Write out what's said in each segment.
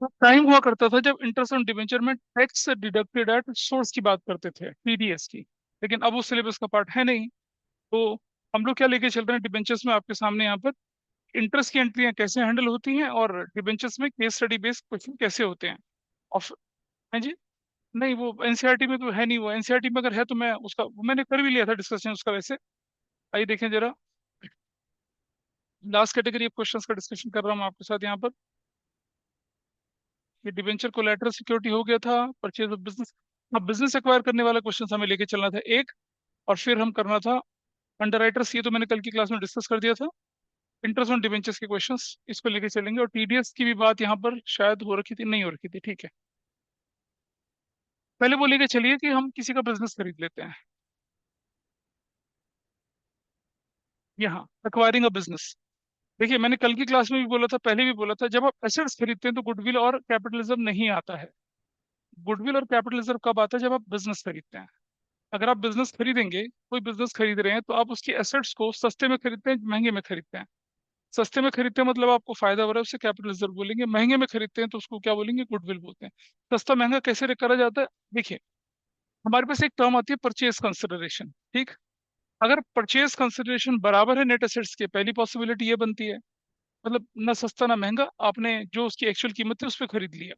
तो टाइम हुआ करता था जब इंटरेस्ट ऑन डिबेंचर में टैक्स डिडक्टेड एट सोर्स की बात करते थे, टीडीएस की। लेकिन अब उस सिलेबस का पार्ट है नहीं। तो हम लोग क्या लेके चल रहे हैं डिबेंचर्स में आपके सामने यहाँ पर, इंटरेस्ट की एंट्रियां कैसे हैंडल होती हैं और डिबेंचर्स में केस स्टडी बेस्ड क्वेश्चन कैसे होते हैं। ऑफ है जी। नहीं, वो एनसीईआरटी में तो है नहीं। वो एनसीईआरटी में अगर है तो मैं उसका वो मैंने कर भी लिया था डिस्कशन उसका वैसे। आइए देखें जरा। लास्ट कैटेगरी ऑफ क्वेश्चंस का डिस्कशन कर रहा हूँ आपके साथ यहाँ पर। ये डिबेंचर कोलैटरल सिक्योरिटी हो गया था, परचेज ऑफ बिजनेस। अब बिजनेस एक्वायर करने वाला क्वेश्चन हमें लेके चलना था एक, और फिर हम करना था अंडरराइटर्स। ये तो मैंने कल की क्लास में डिस्कस कर दिया था। इंटरेस्ट ऑन डिबेंचर्स के क्वेश्चंस इसको लेके चलेंगे, और टीडीएस की भी बात यहाँ पर शायद हो रखी थी, नहीं हो रखी थी, ठीक है। पहले वो लेके चलिए कि हम किसी का बिजनेस खरीद लेते हैं। यहाँ एक्वायरिंग अ बिजनेस। देखिए मैंने कल की क्लास में भी बोला था, पहले भी बोला था, जब आप एसेट्स खरीदते हैं तो गुडविल और कैपिटलिज्म नहीं आता है। गुडविल और कैपिटलिज्म कब आता है? जब आप बिजनेस खरीदते हैं। अगर आप बिजनेस खरीदेंगे, कोई बिजनेस खरीद रहे हैं, तो आप उसकी एसेट्स को सस्ते में खरीदते हैं महंगे में खरीदते हैं? सस्ते में खरीदते हैं मतलब आपको फायदा हो रहा है, उसे कैपिटल रिजर्व बोलेंगे। महंगे में खरीदते हैं तो उसको क्या बोलेंगे? गुडविल बोलते हैं। सस्ता महंगा कैसे करा जाता है? देखिए, हमारे पास एक टर्म आती है परचेज कंसिडरेशन, ठीक। अगर परचेज कंसिडरेशन बराबर है नेट एसेट्स के, पहली पॉसिबिलिटी ये बनती है, मतलब ना सस्ता ना महंगा, आपने जो उसकी एक्चुअल कीमत है उस पर खरीद लिया।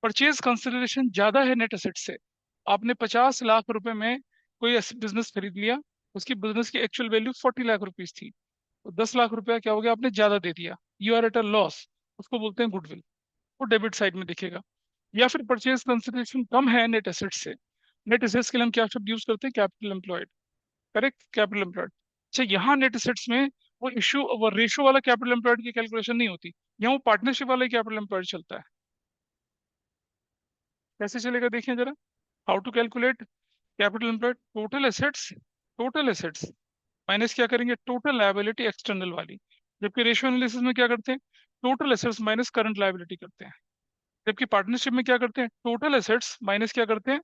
परचेज कंसिडरेशन ज्यादा है नेट एसेट से, आपने 50 लाख रुपए में कोई बिजनेस खरीद लिया, उसकी बिजनेस की एक्चुअल वैल्यू 40 लाख रुपीज थी, तो 10 लाख रुपया क्या हो गया? आपने ज्यादा दे दिया, you are at a loss. उसको बोलते हैं गुडविल। वो डेबिट साइड में दिखेगा। या फिर परचेज कंसिडरेशन कम है नेट एसेट से। नेट एसेट्स के लिए हम क्या शब्द यूज करते हैं? Capital employed. Correct, capital employed. अच्छा, यहाँ नेट एसेट्स में वो रेशो वाला कैपिटल एम्प्लॉयड की कैलकुलेशन नहीं होती। यहाँ वो पार्टनरशिप वाला कैपिटल एम्प्लॉयड चलता है। कैसे चलेगा देखिए जरा। How to calculate capital employed? Total assets minus क्या करेंगे? टोटल लायबिलिटी एक्सटर्नल वाली। जबकि रेशियो एनालिसिस में क्या करते हैं? Total assets minus current liability करते हैं। जबकि पार्टनरशिप में क्या करते हैं? टोटल एसेट्स माइनस क्या करते हैं?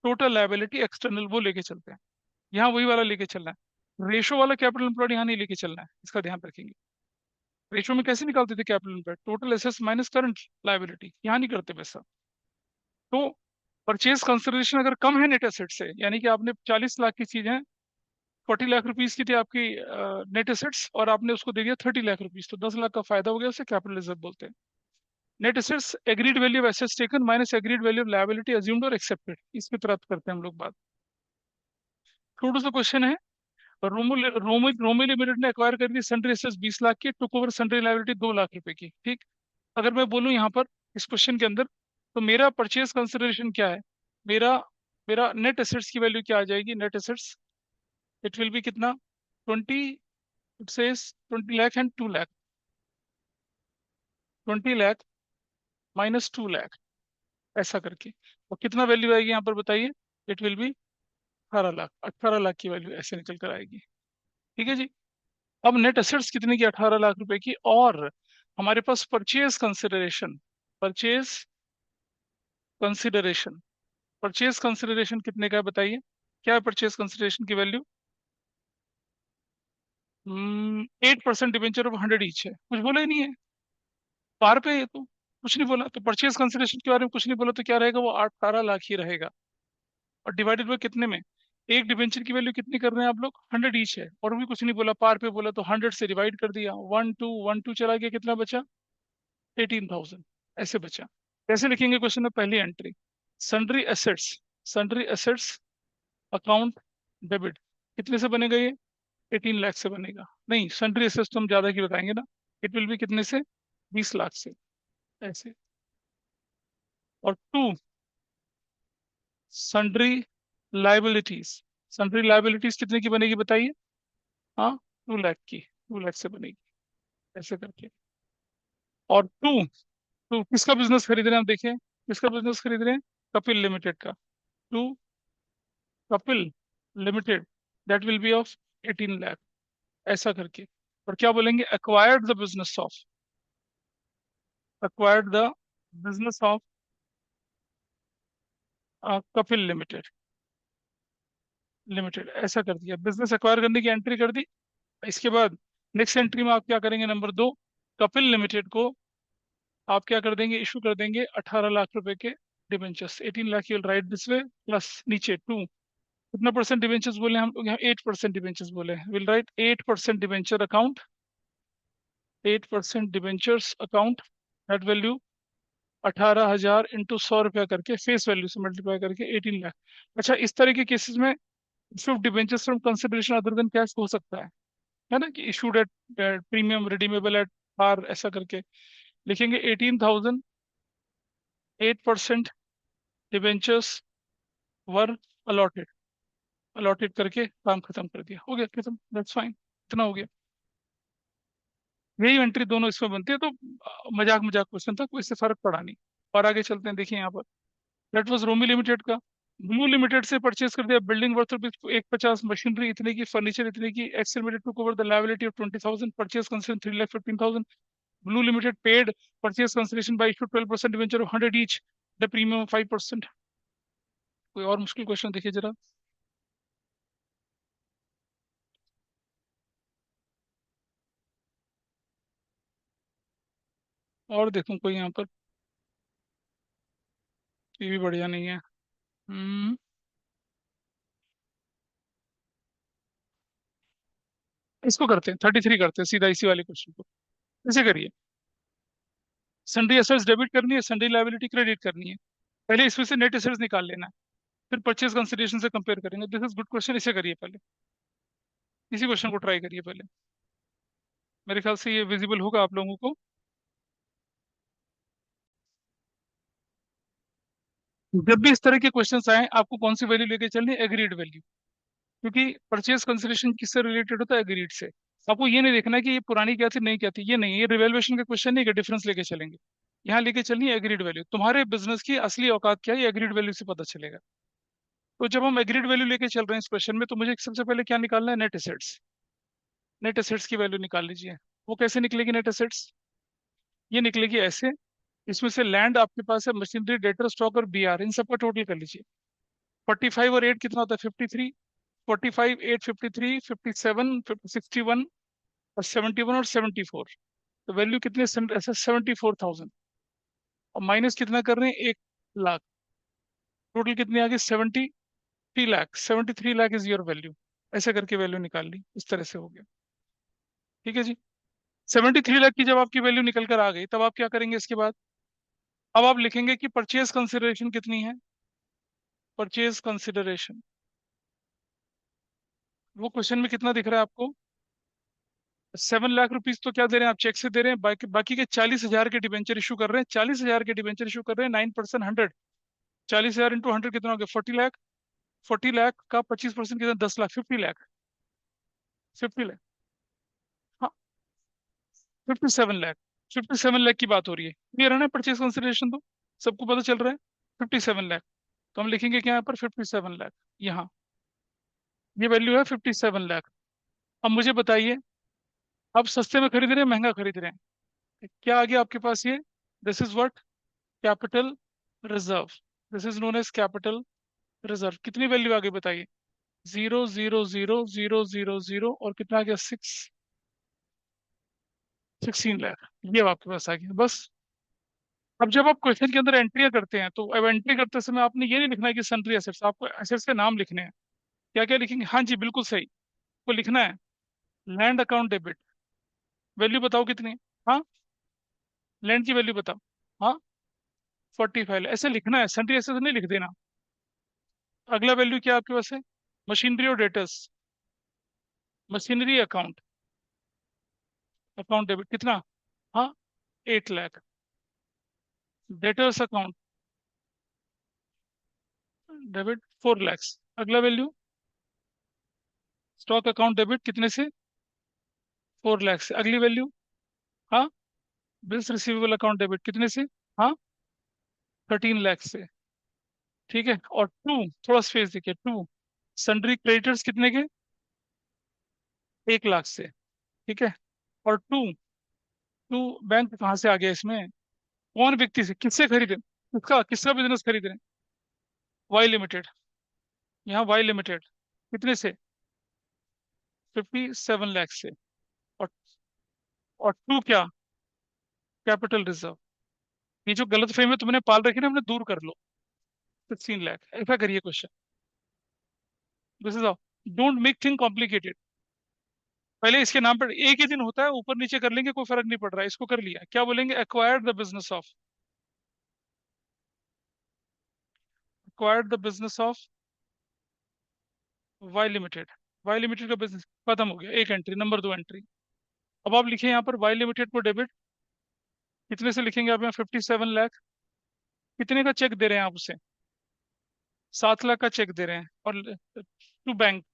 टोटल लायबिलिटी एक्सटर्नल, वो लेके चलते हैं। यहाँ वही वाला लेके चलना है। रेशो वाला कैपिटल एम्प्लॉयड यहाँ नहीं लेके चलना है, इसका ध्यान रखेंगे। रेशो में कैसे निकालते थे capital employed? Total assets minus current liability, यहाँ नहीं करते वैसा। तो परचेज कंसिडरेशन अगर कम है नेट एसेट से, यानी कि आपने 40 लाख की चीज है, 40 लाख रुपीज की थी आपकी नेट एसेट्स, और आपने उसको दे दिया 30 लाख रुपीज, तो 10 लाख का फायदा हो गया, उसे कैपिटल रिजर्व बोलते हैं। Net assets agreed value of assets taken minus agreed value of liability assumed और एक्सेप्टेड, इसकी तरह करते हैं हम लोग बात। थोड़ा सा क्वेश्चन है। रोमो रोमो रोमो लिमिटेड ने एक्वायर कर दी सन्ड्री एसेट्स 20 लाख की, took over sundry liability 2 lakh रुपए की, ठीक। अगर मैं बोलूं यहाँ पर इस क्वेश्चन के अंदर, तो मेरा परचेज कंसिडरेशन क्या है? मेरा मेरा नेट एसेट्स की वैल्यू क्या आ जाएगी? Net assets it will be कितना? 20, it says 20 lakh and 2 lakh. 20 lakh minus 2 lakh, ऐसा करके। और कितना वैल्यू आएगी यहाँ पर बताइए? It will be 18 lakh. 18 lakh की वैल्यू ऐसे निकल कर आएगी। ठीक है जी। अब नेट एसेट्स कितने की? 18 लाख रुपए की। और हमारे पास purchase consideration, purchase consideration purchase consideration कितने का है बताइए? क्या है परचेज कंसिडरेशन की वैल्यू? 8% डिवेंचर ऑफ 100 ईच है, कुछ बोला ही नहीं है। पार पे है ये तो, कुछ नहीं बोला। तो परचेज कंसिडरेशन के बारे में कुछ नहीं बोला, तो क्या रहेगा? वो 18 लाख ही रहेगा। और डिवाइडेड बाय कितने में? एक डिवेंचर की वैल्यू कितनी कर रहे हैं आप लोग? 100 ईच है, और भी कुछ नहीं बोला, पार पे बोला, तो 100 से डिवाइड कर दिया। 1 2 चला गया, कितना बचा? 18,000, ऐसे बचा। कैसे लिखेंगे क्वेश्चन में? पहली entry, sundry assets, sundry assets account debit, कितने से बनेगा ये? 18 लाख से बनेगा। नहीं, सन्ड्री एसेट्स तो हम ज्यादा की बताएंगे ना। इट विल बी कितने से? 20 लाख से, ऐसे। और two, sundry liabilities, sundry liabilities कितने की बनेगी बताइए? हाँ, 2 लाख की, 2 लाख से बनेगी, ऐसे करके। और टू, टू किसका बिजनेस खरीद रहे हैं हम देखें? किसका बिजनेस खरीद रहे हैं? कपिल लिमिटेड का। To Kapil limited, that will be of 18 lakh, ऐसा करके। और क्या बोलेंगे? Acquired the business of, acquired the business of Kapil limited, limited, ऐसा कर दिया। बिजनेस एक्वायर करने की एंट्री कर दी। इसके बाद नेक्स्ट एंट्री में आप क्या करेंगे? नंबर 2, कपिल लिमिटेड को आप क्या कर देंगे, इशू कर देंगे 18 लाख रुपए के debentures. 18 lakh, you right this way, plus नीचे टू, कितना परसेंट डिबेंचर्स बोले हम लोग यहाँ, 8% डिबेंचर्स बोले, will write 8% debenture account, 8% debentures account, that value 18,000 into 100 रुपया करके फेस वैल्यू से मल्टीप्लाई करके 18 लाख। अच्छा, इस तरह के केसेस में issue of debentures from consideration other than cash हो सकता है ना, कि issued at premium redeemable at par, ऐसा करके लिखेंगे 18,000, 8% डिबेंचर्स वर अलॉटेड, अलॉटेड करके काम खत्म कर दिया, हो गया खत्म, दैट्स फाइन, इतना हो गया। यही एंट्री दोनों इसमें बनती है, तो मजाक मजाक क्वेश्चन था, कोई इससे फर्क पड़ा नहीं। और आगे चलते हैं, देखिए यहाँ पर, दैट वाज रोमी लिमिटेड का। ब्लू लिमिटेड से परचेज कर दिया बिल्डिंग वर्थ रुपीज 150, मशीनरी इतने की, फर्नीचर इतने की, X limited to cover the liability of 20,000, purchase consider 3,15,000। Blue limited paid purchase consideration by issue 12% debenture of 100 each, the premium 5%। कोई और मुश्किल क्वेश्चन देखिए जरा। और देखूं कोई यहाँ पर, ये भी बढ़िया नहीं है। हम्म इसको करते हैं 33, करते हैं सीधा इसी वाले क्वेश्चन को। इसे करिए, सन्ड्री एसेट्स डेबिट करनी है, सन्ड्री लायबिलिटी क्रेडिट करनी है। पहले इसमें से नेट एसेट्स निकाल लेना है, फिर परचेज कंसिडरेशन से कंपेयर करेंगे। दिस इज गुड क्वेश्चन, इसे करिए पहले, इसी क्वेश्चन को ट्राई करिए पहले। मेरे ख्याल से ये विजिबल होगा आप लोगों को। जब भी इस तरह के क्वेश्चंस आए, आपको कौन सी वैल्यू लेके चलनी है, एग्रीड वैल्यू, क्योंकि परचेज कंसिडरेशन किससे रिलेटेड होता है, एग्रीड से। आपको ये नहीं देखना है कि ये पुरानी क्या थी, नहीं क्या थी, ये नहीं, ये रिवेल्युएशन का क्वेश्चन नहीं, कि डिफरेंस लेके चलेंगे। यहाँ लेके चलनी है एग्रीड वैल्यू, तुम्हारे बिजनेस की असली औकात क्या है, ये एग्रीड वैल्यू से पता चलेगा। तो जब हम एग्रीड वैल्यू लेके चल रहे हैं इस क्वेश्चन में, तो मुझे सबसे पहले क्या निकालना है, नेट एसेट्स। नेट एसेट्स की वैल्यू निकाल लीजिए। वो कैसे निकलेगी नेट एसेट्स, ये निकलेगी ऐसे, इसमें से लैंड आपके पास है, मशीनरी, डेटर, स्टॉक और बीआर, इन सबका टोटल कर लीजिए। 45 और 8 कितना होता है, 53। 45, 8, 53, 57, 61 और 71 और 74, तो वैल्यू कितने, ऐसे 74,000। और माइनस कितना कर रहे हैं, 1 लाख, टोटल कितनी आ गई, 73 lakh. 73 lakh is your value. ऐसे करके वैल्यू निकाल ली, इस तरह से हो गया। ठीक है जी। 73 लाख की जब आपकी वैल्यू निकल कर आ गई, तब आप क्या करेंगे इसके बाद, अब आप लिखेंगे कि परचेज कंसिडरेशन कितनी है। परचेज कंसिडरेशन, वो क्वेश्चन में कितना दिख रहा है आपको, 7 लाख रुपीज तो क्या दे रहे हैं आप, चेक से दे रहे हैं, बाकी बाकी के 40,000 के डिबेंचर इशू कर रहे हैं, 40,000 के डिबेंचर इशू कर रहे हैं, 9% 100, 40,000 इंटू 100 कितना हो गया, 40 लाख। 40 लाख का 25% कितना, 10 लाख, 50 लाख। 50 लाख, हाँ, 57 लाख। 57 लाख की बात हो रही है, क्लियर है ना, परचेज कंसिडरेशन तो सबको पता चल रहा है। 57 लाख, तो हम लिखेंगे क्या यहाँ पर, 57 लाख, यहाँ ये वैल्यू है 57 लाख। अब मुझे बताइए, आप सस्ते में खरीद रहे हैं, महंगा खरीद रहे हैं, क्या आ गया आपके पास ये, this is what, capital reserve. This is known as capital reserve. कितनी वैल्यू आ गई बताइए, 0, 0, 0, 0, 0, 0 और कितना आ गया, 16 लाख, ये आपके पास आ गया बस। अब जब आप क्वेश्चन के अंदर एंट्रियां करते हैं, तो अब एंट्री करते समय आपने ये नहीं लिखना है कि सन्ड्री एसेट्स, आपको एसेट्स के नाम लिखने हैं। क्या क्या लिखेंगे, हाँ जी बिल्कुल सही, को लिखना है, लैंड अकाउंट डेबिट, वैल्यू बताओ कितनी, हाँ, लैंड की वैल्यू बताओ, हाँ, 45, ऐसे लिखना है, सन्ड्री एसेट्स नहीं लिख देना। अगला वैल्यू क्या आपके पास है, मशीनरी और debtors, machinery account, account debit कितना, हाँ, 8 lakh. Debtors account debit 4 lakh. अगला वैल्यू, स्टॉक अकाउंट डेबिट कितने से, 4 लाख से। अगली वैल्यू, हाँ, बिल्स रिसीवेबल अकाउंट डेबिट कितने से, हाँ, 13 लाख से। ठीक है, और टू, थोड़ा स्पेस देखिए, टू, सन्ड्री क्रेडिटर्स कितने के, 1 लाख से। ठीक है, और टू, टू बैंक कहाँ से आ गया इसमें, कौन व्यक्ति से, किससे खरीदे, किसका किसका बिजनेस खरीद रहे हैं, वाई लिमिटेड, यहाँ वाई लिमिटेड कितने से, 57 लाख से। और और टू क्या, कैपिटल रिजर्व, ये जो गलत फहमी तुमने पाल रखी है ना, हमने दूर कर लो। 16 लाख, ऐसा करिए question. This is don't make thing complicated. पहले इसके नाम पर एक ही दिन होता है, ऊपर नीचे कर लेंगे, कोई फर्क नहीं पड़ रहा है। इसको कर लिया, क्या बोलेंगे? Acquired the business of, acquired the business of Y limited. Y limited का बिजनेस खत्म हो गया, एक एंट्री, नंबर 2 एंट्री। अब आप लिखें यहाँ पर वाई लिमिटेड को डेबिट, कितने से लिखेंगे आप यहाँ? 57 लाख। कितने का चेक दे रहे हैं आप उसे? 7 लाख का चेक दे रहे हैं, और टू बैंक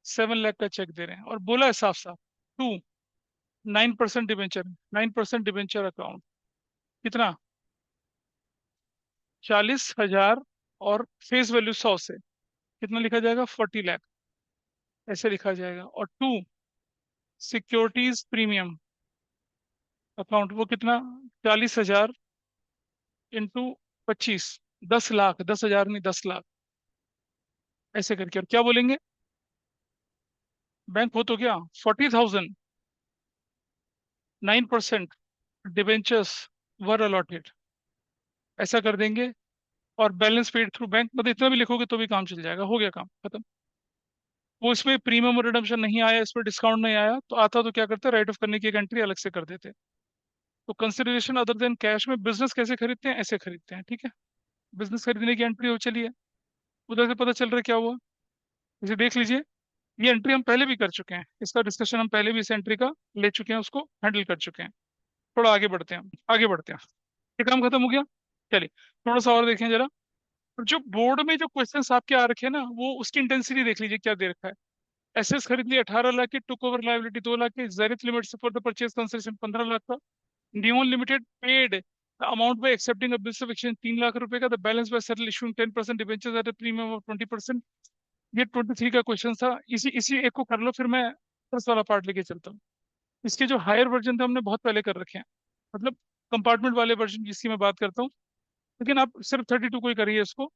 7 लाख का चेक दे रहे हैं, और बोला है साफ साफ टू 9% डिबेंचर, 9% डिबेंचर अकाउंट। कितना? 40,000, और फेस वैल्यू 100 से कितना लिखा जाएगा? 40 लाख, ऐसे लिखा जाएगा। और टू सिक्योरिटीज प्रीमियम अकाउंट, वो कितना? 40,000 इंटू 25, 10 लाख, 10,000 नहीं, 10 लाख, ऐसे करके। और क्या बोलेंगे? बैंक हो तो क्या? 40,000, 9% डिबेंचर्स वर अलॉटेड, ऐसा कर देंगे। और बैलेंस पेड थ्रू बैंक, मतलब इतना भी लिखोगे तो भी काम चल जाएगा, हो गया काम खत्म। वो इसमें प्रीमियम और रिडम्पशन नहीं आया, इस पर डिस्काउंट नहीं आया, तो आता तो क्या करते? राइट ऑफ करने की एक एंट्री अलग से कर देते। तो कंसिडरेशन अदर देन कैश में बिजनेस कैसे खरीदते हैं? ऐसे खरीदते हैं, ठीक है। बिजनेस खरीदने की एंट्री हो चली है, उधर से पता चल रहा है क्या हुआ। इसे देख लीजिए, ये एंट्री हम पहले भी कर चुके हैं, इसका डिस्कशन हम पहले भी इस एंट्री का ले चुके हैं, उसको हैंडल कर चुके हैं। थोड़ा आगे बढ़ते हैं, आगे बढ़ते हैं। ये काम खत्म हो गया। चलिए थोड़ा सा और देखें जरा। जो बोर्ड में जो क्वेश्चंस आपके आ रखे हैं ना, वो उसकी इंटेंसिटी देख लीजिए क्या दे रखा है। एसेस खरीद लिए 18 लाख की, टुक ओवर लाइबिलिटी 2 लाख की, जेरिथ limit for the purchase consideration 15 lakh का, Neon limited paid amount by accepting a bills of exchange 3 lakh रुपए का, the balance by settle issuing 10% debentures at a premium of 20%। ये 23 का क्वेश्चन था। इसी इसी एक को कर लो, फिर मैं 10 वाला पार्ट लेके चलता हूँ। इसके जो हायर वर्जन थे हमने बहुत पहले कर रखे हैं, मतलब कंपार्टमेंट वाले वर्जन जिसकी मैं बात करता हूँ। लेकिन आप सिर्फ 32 को ही करिए, इसको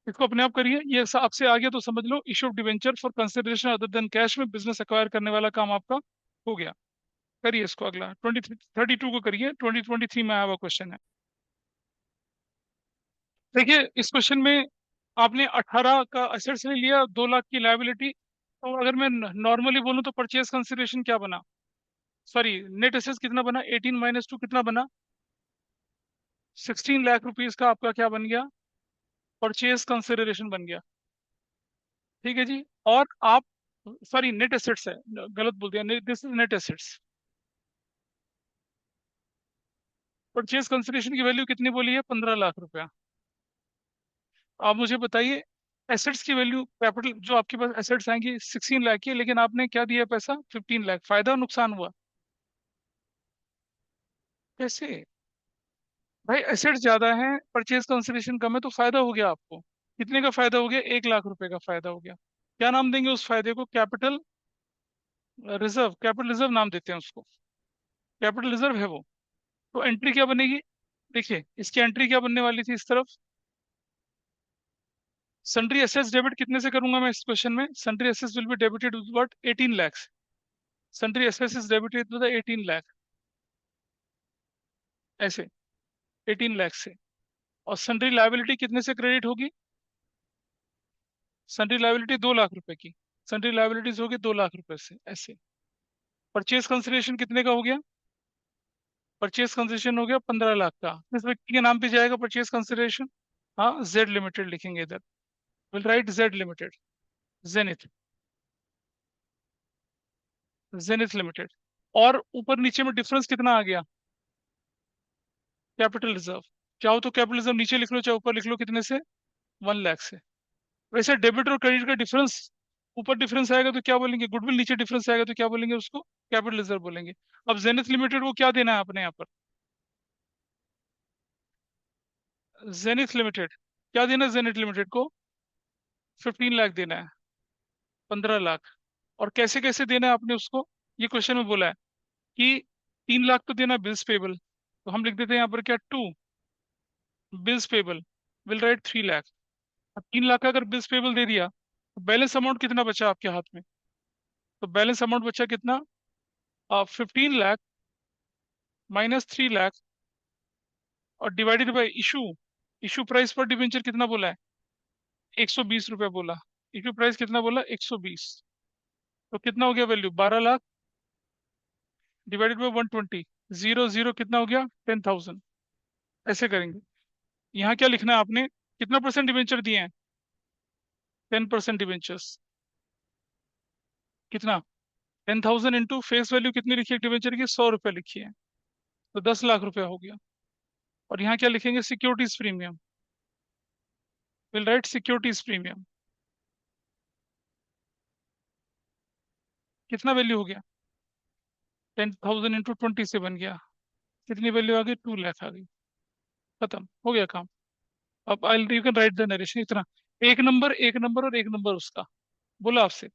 इसको अपने आप करिए। ये आपसे आ गया तो समझ लो, issue of debenture for consideration other than cash में बिजनेस एक्वायर करने वाला काम आपका हो गया। करिए इसको, अगला 32 को करिए, 2023 में आया हुआ क्वेश्चन है। देखिए इस क्वेश्चन में आपने 18 का असेट्स ले लिया, 2 लाख की लायबिलिटी। तो अगर मैं नॉर्मली बोलूं तो परचेज कंसिडरेशन क्या बना? सॉरी, नेट एसेट्स कितना बना? 18 - 2 कितना बना? 16 लाख रुपीज का आपका क्या बन गया? परचेज कंसिडरेशन बन गया। ठीक है जी। और आप, सॉरी नेट एसेट्स है, गलत बोल दिया, this is net assets. Purchase consideration की वैल्यू कितनी बोली है? 15 लाख रुपया। आप मुझे बताइए, एसेट्स की वैल्यू, कैपिटल जो आपके पास एसेट्स आएंगी 16 लाख की है, लेकिन आपने क्या दिया पैसा? 15 लाख। फायदा नुकसान हुआ? कैसे? भाई एसेट्स ज्यादा हैं, परचेज कंसिडरेशन कम है, तो फायदा हो गया आपको। कितने का फायदा हो गया? 1 लाख रुपए का फायदा हो गया। क्या नाम देंगे उस फायदे को? कैपिटल रिजर्व, कैपिटल रिजर्व नाम देते हैं उसको। कैपिटल रिजर्व है वो। तो एंट्री क्या बनेगी? देखिए इसकी एंट्री क्या बनने वाली थी इस तरफ? सन्ड्री एसेट्स डेबिट कितने से करूंगा मैं इस क्वेश्चन में? Sundry assets will be debited with what? 18 lakhs। Sundry assets is debited with 18 lakh, ऐसे 18 लाख से। और सन्ड्री लायबिलिटी कितने से क्रेडिट होगी? सन्ड्री लायबिलिटी 2 लाख रुपए की। सन्ड्री लायबिलिटीज होगी 2 लाख रुपए से, ऐसे। परचेज कंसिडरेशन कितने का हो गया? परचेज कंसिडरेशन हो गया 15 लाख का। किस व्यक्ति के नाम पे जाएगा परचेज कंसिडरेशन? हाँ, जेड लिमिटेड लिखेंगे इधर। Will write Z limited, zenith, zenith limited. और ऊपर नीचे में डिफरेंस कितना आ गया? Capital reserve. चाहो तो कैपिटल रिजर्व नीचे लिख लो, चाहे ऊपर लिख लो, कितने से? 1 लाख से। वैसे डेबिट और क्रेडिट का डिफरेंस, ऊपर डिफरेंस आएगा तो क्या बोलेंगे? गुडविल। नीचे डिफरेंस आएगा तो क्या बोलेंगे उसको? कैपिटल रिजर्व बोलेंगे। अब जेनिथ लिमिटेड को क्या देना है अपने यहाँ पर? जेनिथ लिमिटेड क्या देना है? जेनिथ लिमिटेड को 15 लाख देना है, 15 लाख। और कैसे कैसे देना है आपने उसको? ये क्वेश्चन में बोला है कि 3 लाख तो देना बिल्स पेबल, तो हम लिख देते हैं यहाँ पर क्या? To bills payable will write 3 lakh. अब 3 लाख का अगर बिल्स पेबल दे दिया, तो बैलेंस अमाउंट कितना बचा आपके हाथ में? तो बैलेंस अमाउंट बचा कितना? 15 लाख -3 लाख और divided by issue. Issue price पर डिबेंचर कितना बोला है? 120 रुपया बोला। इशू प्राइस कितना बोला? 120। तो कितना हो गया value? 12 lakh divided by 120। Zero zero कितना हो गया? 10,000। ऐसे करेंगे। यहाँ क्या लिखना है आपने? कितना परसेंट डिबेंचर दिए हैं? 10% डिबेंचर्स। कितना? 10,000 इंटू फेस वैल्यू कितनी लिखी है डिबेंचर की? 100 रुपये लिखी है। तो 10 लाख रुपया हो गया। और यहाँ क्या लिखेंगे? Securities premium. Will write securities premium. कितना वैल्यू हो गया? 10,000 इंटू 20 से बन गया। कितनी वैल्यू आ गई? 2 लाख आ गई। खत्म हो गया काम। अब I you can write the narration इतना। एक नंबर और एक नंबर उसका बोला आपसे।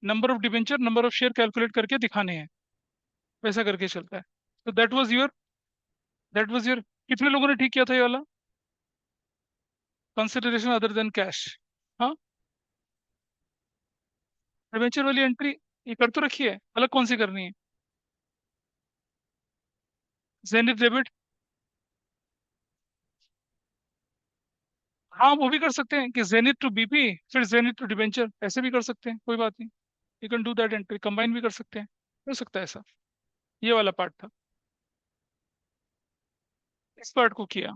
Number of debenture, number of share calculate करके दिखाने हैं। वैसा करके चलता है। तो दैट वाज योर कितने लोगों ने ठीक किया था ये वाला? Consideration other than cash. हाँ, डिबेंचर वाली एंट्री ये कर तो रखी है, अलग कौन सी करनी है? Zenith debit. हाँ, वो भी कर सकते हैं कि जेनिथ टू बीपी फिर जेनिथ टू डिबेंचर, ऐसे भी कर सकते हैं, कोई बात नहीं। You can do that entry, combine भी कर सकते हैं। हो सकता है ऐसा। ये वाला पार्ट था। इस पार्ट को किया।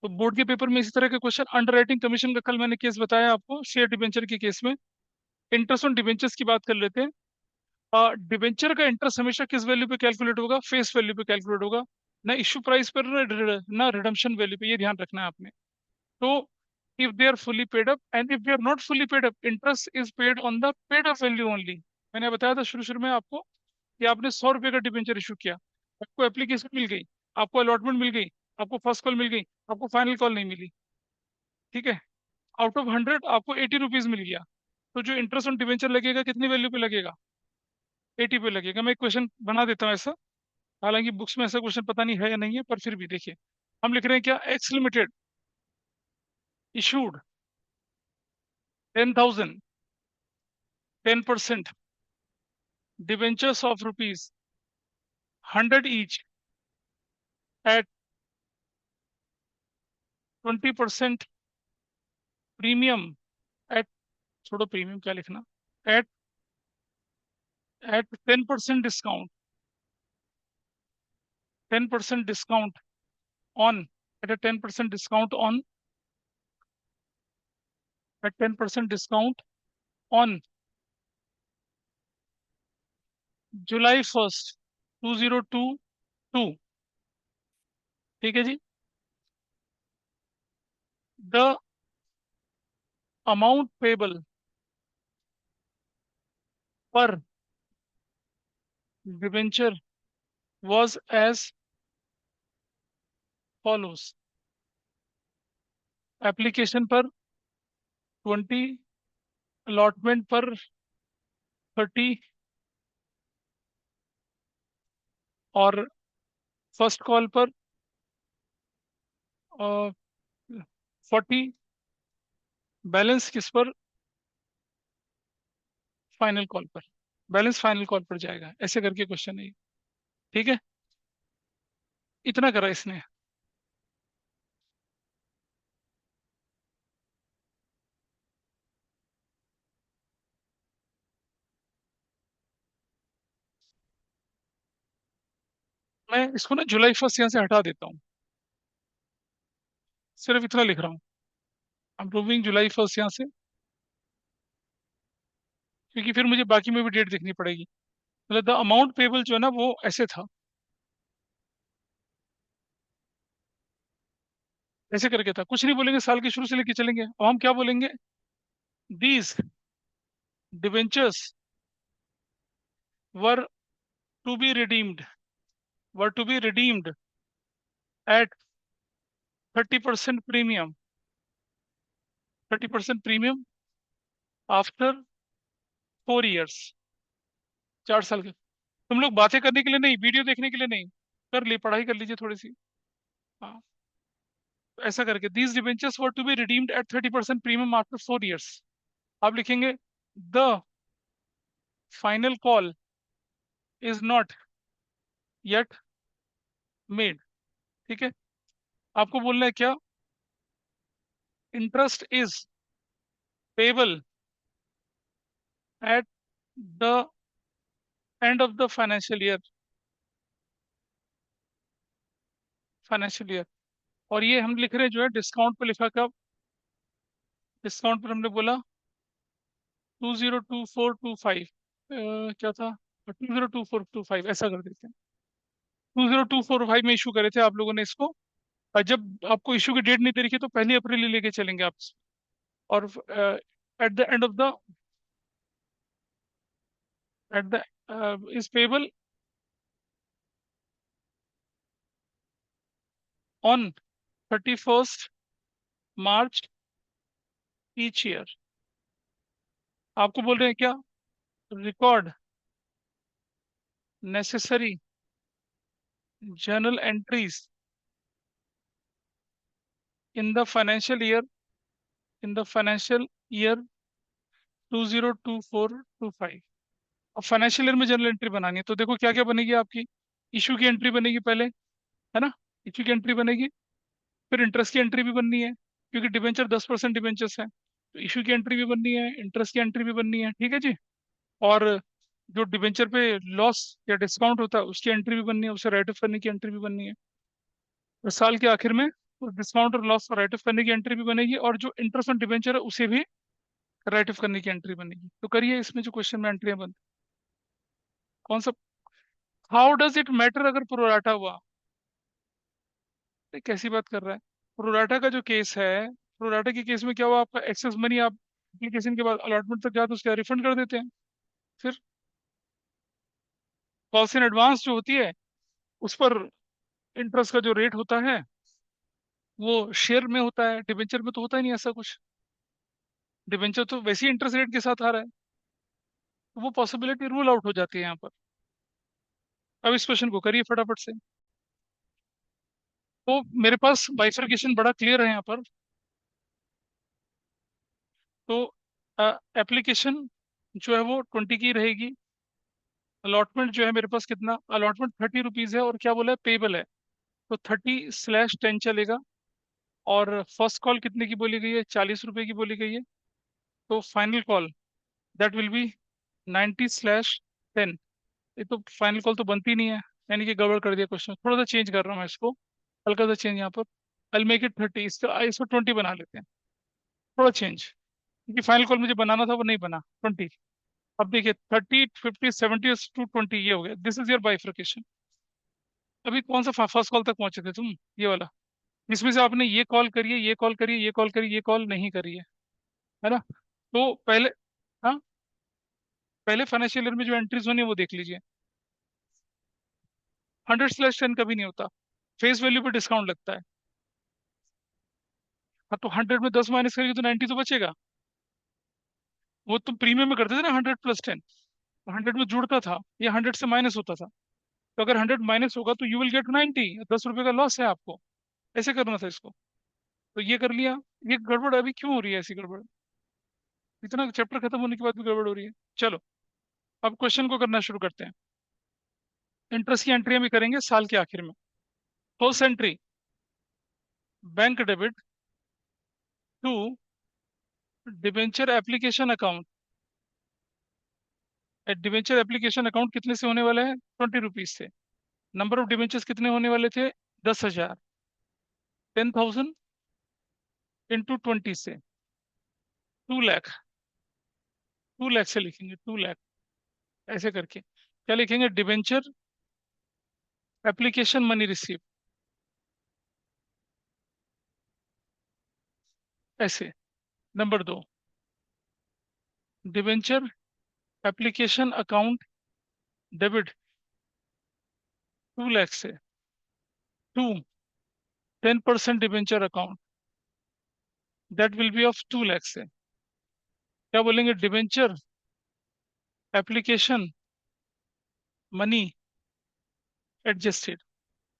तो बोर्ड के पेपर में इसी तरह के क्वेश्चन। अंडरराइटिंग कमीशन का कल मैंने केस बताया आपको, शेयर डिबेंचर के केस में। इंटरेस्ट ऑन डिबेंचर्स की बात कर लेते हैं। डिबेंचर का इंटरेस्ट हमेशा किस वैल्यू पे कैलकुलेट होगा? फेस वैल्यू पे कैलकुलेट होगा। ना इश्यू प्राइस पर, ना रिडम्पशन वैल्यू पे। ये ध्यान रखना है आपने। तो if they are fully paid up and if they are not fully paid up, interest is paid on the paid up value only। मैंने बताया था शुरू शुरू में आपको कि आपने 100 रुपए का डिबेंचर इशू किया, आपको एप्लीकेशन मिल गई, आपको अलॉटमेंट मिल गई, आपको फर्स्ट कॉल मिल गई, आपको फाइनल कॉल नहीं मिली। ठीक है। आउट ऑफ 100 आपको 80 रुपीज मिल गया। तो जो इंटरेस्ट ऑन डिबेंचर लगेगा कितनी वैल्यू पे लगेगा? 80 पे लगेगा। मैं एक क्वेश्चन बना देता हूँ ऐसा। हालांकि बुक्स में ऐसा क्वेश्चन पता नहीं है या नहीं है, पर फिर भी देखिए। हम लिख रहे हैं क्या? X limited issued 10,000 10% debentures of rupees 100 each at 20% premium at, छोड़ो प्रीमियम क्या लिखना, at 10% discount, 10% discount on, at a 10% discount on, at 10% discount on July 1st 2022। ठीक है जी। The amount payable per debenture was as follows। Application पर 20, allotment पर 30 और first call पर 40। Balance किस पर? फाइनल कॉल पर। बैलेंस फाइनल कॉल पर जाएगा। ऐसे करके क्वेश्चन है ये। ठीक है। इतना करा इसने। मैं इसको ना July 1st यहाँ से हटा देता हूँ। सिर्फ इतना लिख रहा हूँ। I am removing July 1st यहाँ से, क्योंकि फिर मुझे बाकी में भी डेट देखनी पड़ेगी। मतलब द अमाउंट पेबल जो है ना वो ऐसे था, ऐसे करके था। कुछ नहीं बोलेंगे, साल के शुरू से लेके चलेंगे। अब हम क्या बोलेंगे? These debentures were to be redeemed, were to be redeemed at 30% premium, 30% premium after 4 years, 4 साल के। तुम लोग बातें करने के लिए नहीं, वीडियो देखने के लिए नहीं, कर ली पढ़ाई कर लीजिए थोड़ी सी। हाँ। तो ऐसा करके these debentures were to be redeemed at 30% premium after 4 years। आप लिखेंगे the final call is not yet made. ठीक है, आपको बोलना है क्या, interest is payable at the end of the financial year. और ये हम लिख रहे हैं जो है डिस्काउंट पे लिखा कब, डिस्काउंट पर हमने बोला 202425, क्या था, 202425 ऐसा कर देते हैं। 2024 में इशू करे थे आप लोगों ने इसको, और जब आपको इशू की डेट नहीं दे रखी तो 1 अप्रैल ही लेके चलेंगे आप। और eight the end of the at the is payable on 31st March each year. आपको बोल रहे हैं क्या, record necessary journal entries in the financial year, in the financial year 202425। अब फाइनेंशियल ईयर में जर्नल एंट्री बनानी है तो देखो क्या क्या बनेगी आपकी, इशू की एंट्री बनेगी पहले, है ना, इशू की एंट्री बनेगी, फिर इंटरेस्ट की एंट्री भी बननी है क्योंकि डिबेंचर 10% डिबेंचर्स है, तो इशू की एंट्री भी बननी है, इंटरेस्ट की एंट्री भी बननी है, ठीक है जी। और जो डिबेंचर पे लॉस या डिस्काउंट होता है उसकी एंट्री भी बननी है, उसे राइट ऑफ करने की एंट्री भी बननी है। तो साल के आखिर में उस डिस्काउंट और लॉस को राइट ऑफ करने की एंट्री भी बनेगी, और जो इंटरेस्ट ऑन डिबेंचर है उसे भी राइट ऑफ करने की एंट्री बनेगी। तो करिए इसमें जो क्वेश्चन में एंट्रियां बन, कौन सा, हाउ डज इट मैटर अगर प्रोराटा हुआ, ये कैसी बात कर रहा है। प्रोराटा का जो केस है, प्रोराटा के केस में क्या हुआ, आपका एक्सेस मनी आप एप्लीकेशन के बाद अलॉटमेंट तक जाए तो उसका रिफंड कर देते हैं। फिर कॉल्स इन एडवांस जो होती है उस पर इंटरेस्ट का जो रेट होता है वो शेयर में होता है, डिबेंचर में तो होता ही नहीं ऐसा कुछ, डिबेंचर तो वैसे ही इंटरेस्ट रेट के साथ आ रहा है, तो वो पॉसिबिलिटी रूल आउट हो जाती है यहाँ पर। अब इस क्वेश्चन को करिए फटाफट से। तो मेरे पास बाइफर्केशन बड़ा क्लियर है यहाँ पर। तो एप्लीकेशन जो है वो 20 की रहेगी, अलॉटमेंट जो है मेरे पास कितना, अलॉटमेंट 30 रुपीज है, और क्या बोला है, पेबल है, तो 30/10 चलेगा। और फर्स्ट कॉल कितने की बोली गई है, 40 रुपए की बोली गई है, तो final call that will B 90/10। ये तो फाइनल कॉल तो बनती नहीं है, यानी कि गड़बड़ कर दिया क्वेश्चन, थोड़ा सा चेंज कर रहा हूँ मैं इसको, हल्का सा चेंज यहाँ पर, आई मेक इट 30, इसको 20 बना लेते हैं, थोड़ा चेंज, क्योंकि फाइनल कॉल मुझे बनाना था वो नहीं बना 20। अब देखिए 30, 50, 70 टू 20 ये हो गया, दिस इज योर बाइफर्केशन। अभी कौन सा फर्स्ट कॉल तक पहुंचे थे तुम, ये वाला, इसमें से आपने ये कॉल करिए, ये कॉल करिए, ये कॉल करिए, ये कॉल नहीं करी है ना। तो पहले, हाँ, पहले फाइनेंशियल ईयर में जो एंट्रीज होनी है वो देख लीजिए। 100/10 कभी नहीं होता, फेस वैल्यू पे डिस्काउंट लगता है। हाँ, तो 100 में 10 माइनस करेंगे तो 90 तो बचेगा। वो तुम प्रीमियम में करते थे ना, 100/10, 100 में जुड़ता था, ये 100 से माइनस होता था। तो अगर 100 माइनस होगा तो यू विल गेट 90, 10 रुपए का लॉस है आपको, ऐसे करना था इसको। तो ये कर लिया। ये गड़बड़ अभी क्यों हो रही है ऐसी गड़बड़, इतना चैप्टर खत्म होने के बाद भी गड़बड़ हो रही है। चलो अब क्वेश्चन को करना शुरू करते हैं। इंटरेस्ट की एंट्रियां भी करेंगे साल के आखिर में। First entry, bank debit to debenture application account. Debenture application account कितने से होने वाला है, 20 रुपीज से। नंबर ऑफ डिबेंचर्स कितने होने वाले थे, 10,000, 10,000 इंटू 20 से 2 लाख, 2 लाख से लिखेंगे, 2 लाख, ऐसे करके क्या लिखेंगे, डिबेंचर एप्लीकेशन मनी रिसीव, ऐसे। Number 2, debenture application account debit 2 lakh से to 10% debenture account that will be of 2 lakh से, क्या बोलेंगे, debenture application money adjusted.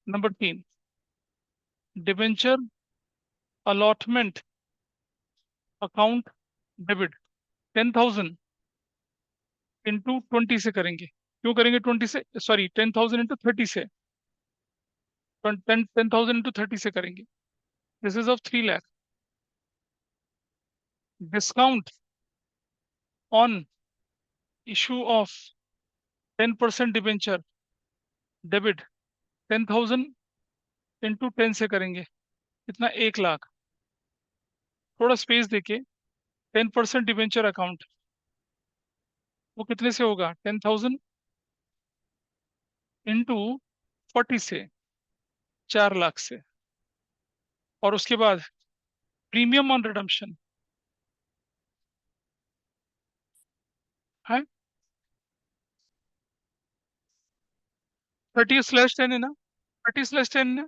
Number 3, debenture allotment account debit 10,000 into 20 से करेंगे, क्यों करेंगे 20 से, सॉरी 10,000 इंटू 30 से, टेन 10,000 into 30 से करेंगे। This is of 3 lakh. Discount on issue of 10% debenture debit 10,000 into 10 से करेंगे, कितना, 1 लाख। थोड़ा स्पेस देके 10% डिबेंचर अकाउंट, वो कितने से होगा, 10,000 into 40 से, 4 लाख से। और उसके बाद प्रीमियम ऑन रिडम्पशन है 30/10 है ना, 30/10 है।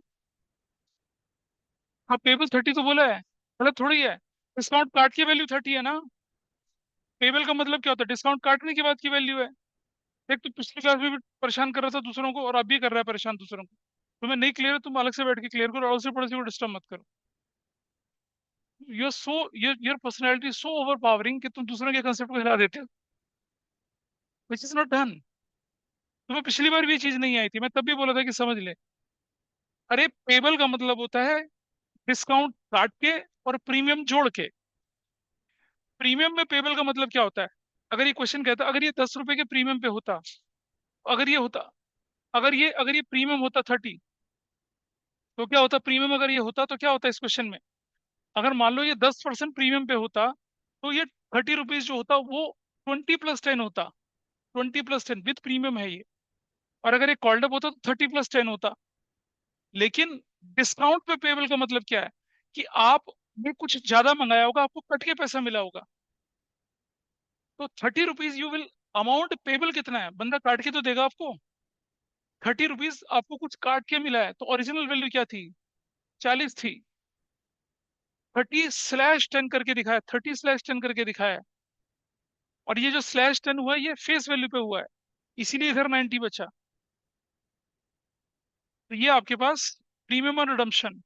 हाँ, पेबल 30 तो बोला है, गलत थोड़ी है। डिस्काउंट काट के वैल्यू 30 है ना। पेबल का मतलब क्या होता है, डिस्काउंट काटने के बाद की वैल्यू है। देख, तू पिछली क्लास में भी परेशान कर रहा था दूसरों को, और अब भी कर रहा है परेशान दूसरों को। तुम्हें नहीं क्लियर है, तुम अलग से बैठ के क्लियर करो, और से पड़ोसी को डिस्टर्ब मत करो। Your personality so over powering कि तुम दूसरों के कंसेप्ट को हिला देते हो, विच इज नॉट डन। तुम्हें पिछली बार भी ये चीज नहीं आई थी, मैं तब भी बोला था कि समझ ले। अरे, पेबल का मतलब होता है डिस्काउंट काट के और प्रीमियम जोड़ के। प्रीमियम में पेबल का मतलब क्या होता है, अगर ये क्वेश्चन कहता अगर ये 10 रुपए के प्रीमियम पे होता, अगर ये होता, अगर ये प्रीमियम होता 30, तो क्या होता, प्रीमियम अगर ये होता तो क्या होता इस क्वेश्चन में। अगर मान लो ये 10% प्रीमियम पे होता, तो ये 30 रुपीज जो होता वो 20+10 होता। 20+10 विथ प्रीमियम है ये। और अगर ये कॉल्ड अप होता तो 30+10 होता। लेकिन डिस्काउंट पे पेबल का मतलब क्या है, कि आप ये कुछ ज्यादा मंगाया होगा, आपको कट के पैसा मिला होगा। तो 30 rupees you will, amount payable कितना है, बंदा काट के तो देगा आपको। 30 रुपीज आपको कुछ काट के मिला है, तो ओरिजिनल वैल्यू क्या थी, 40 थी। 30/10 करके दिखाया, 30/10 करके दिखाया है। और ये जो /10 हुआ है, ये फेस वैल्यू पे हुआ है, इसीलिए इधर 90 बचा। तो ये आपके पास प्रीमियम और रिडम्पशन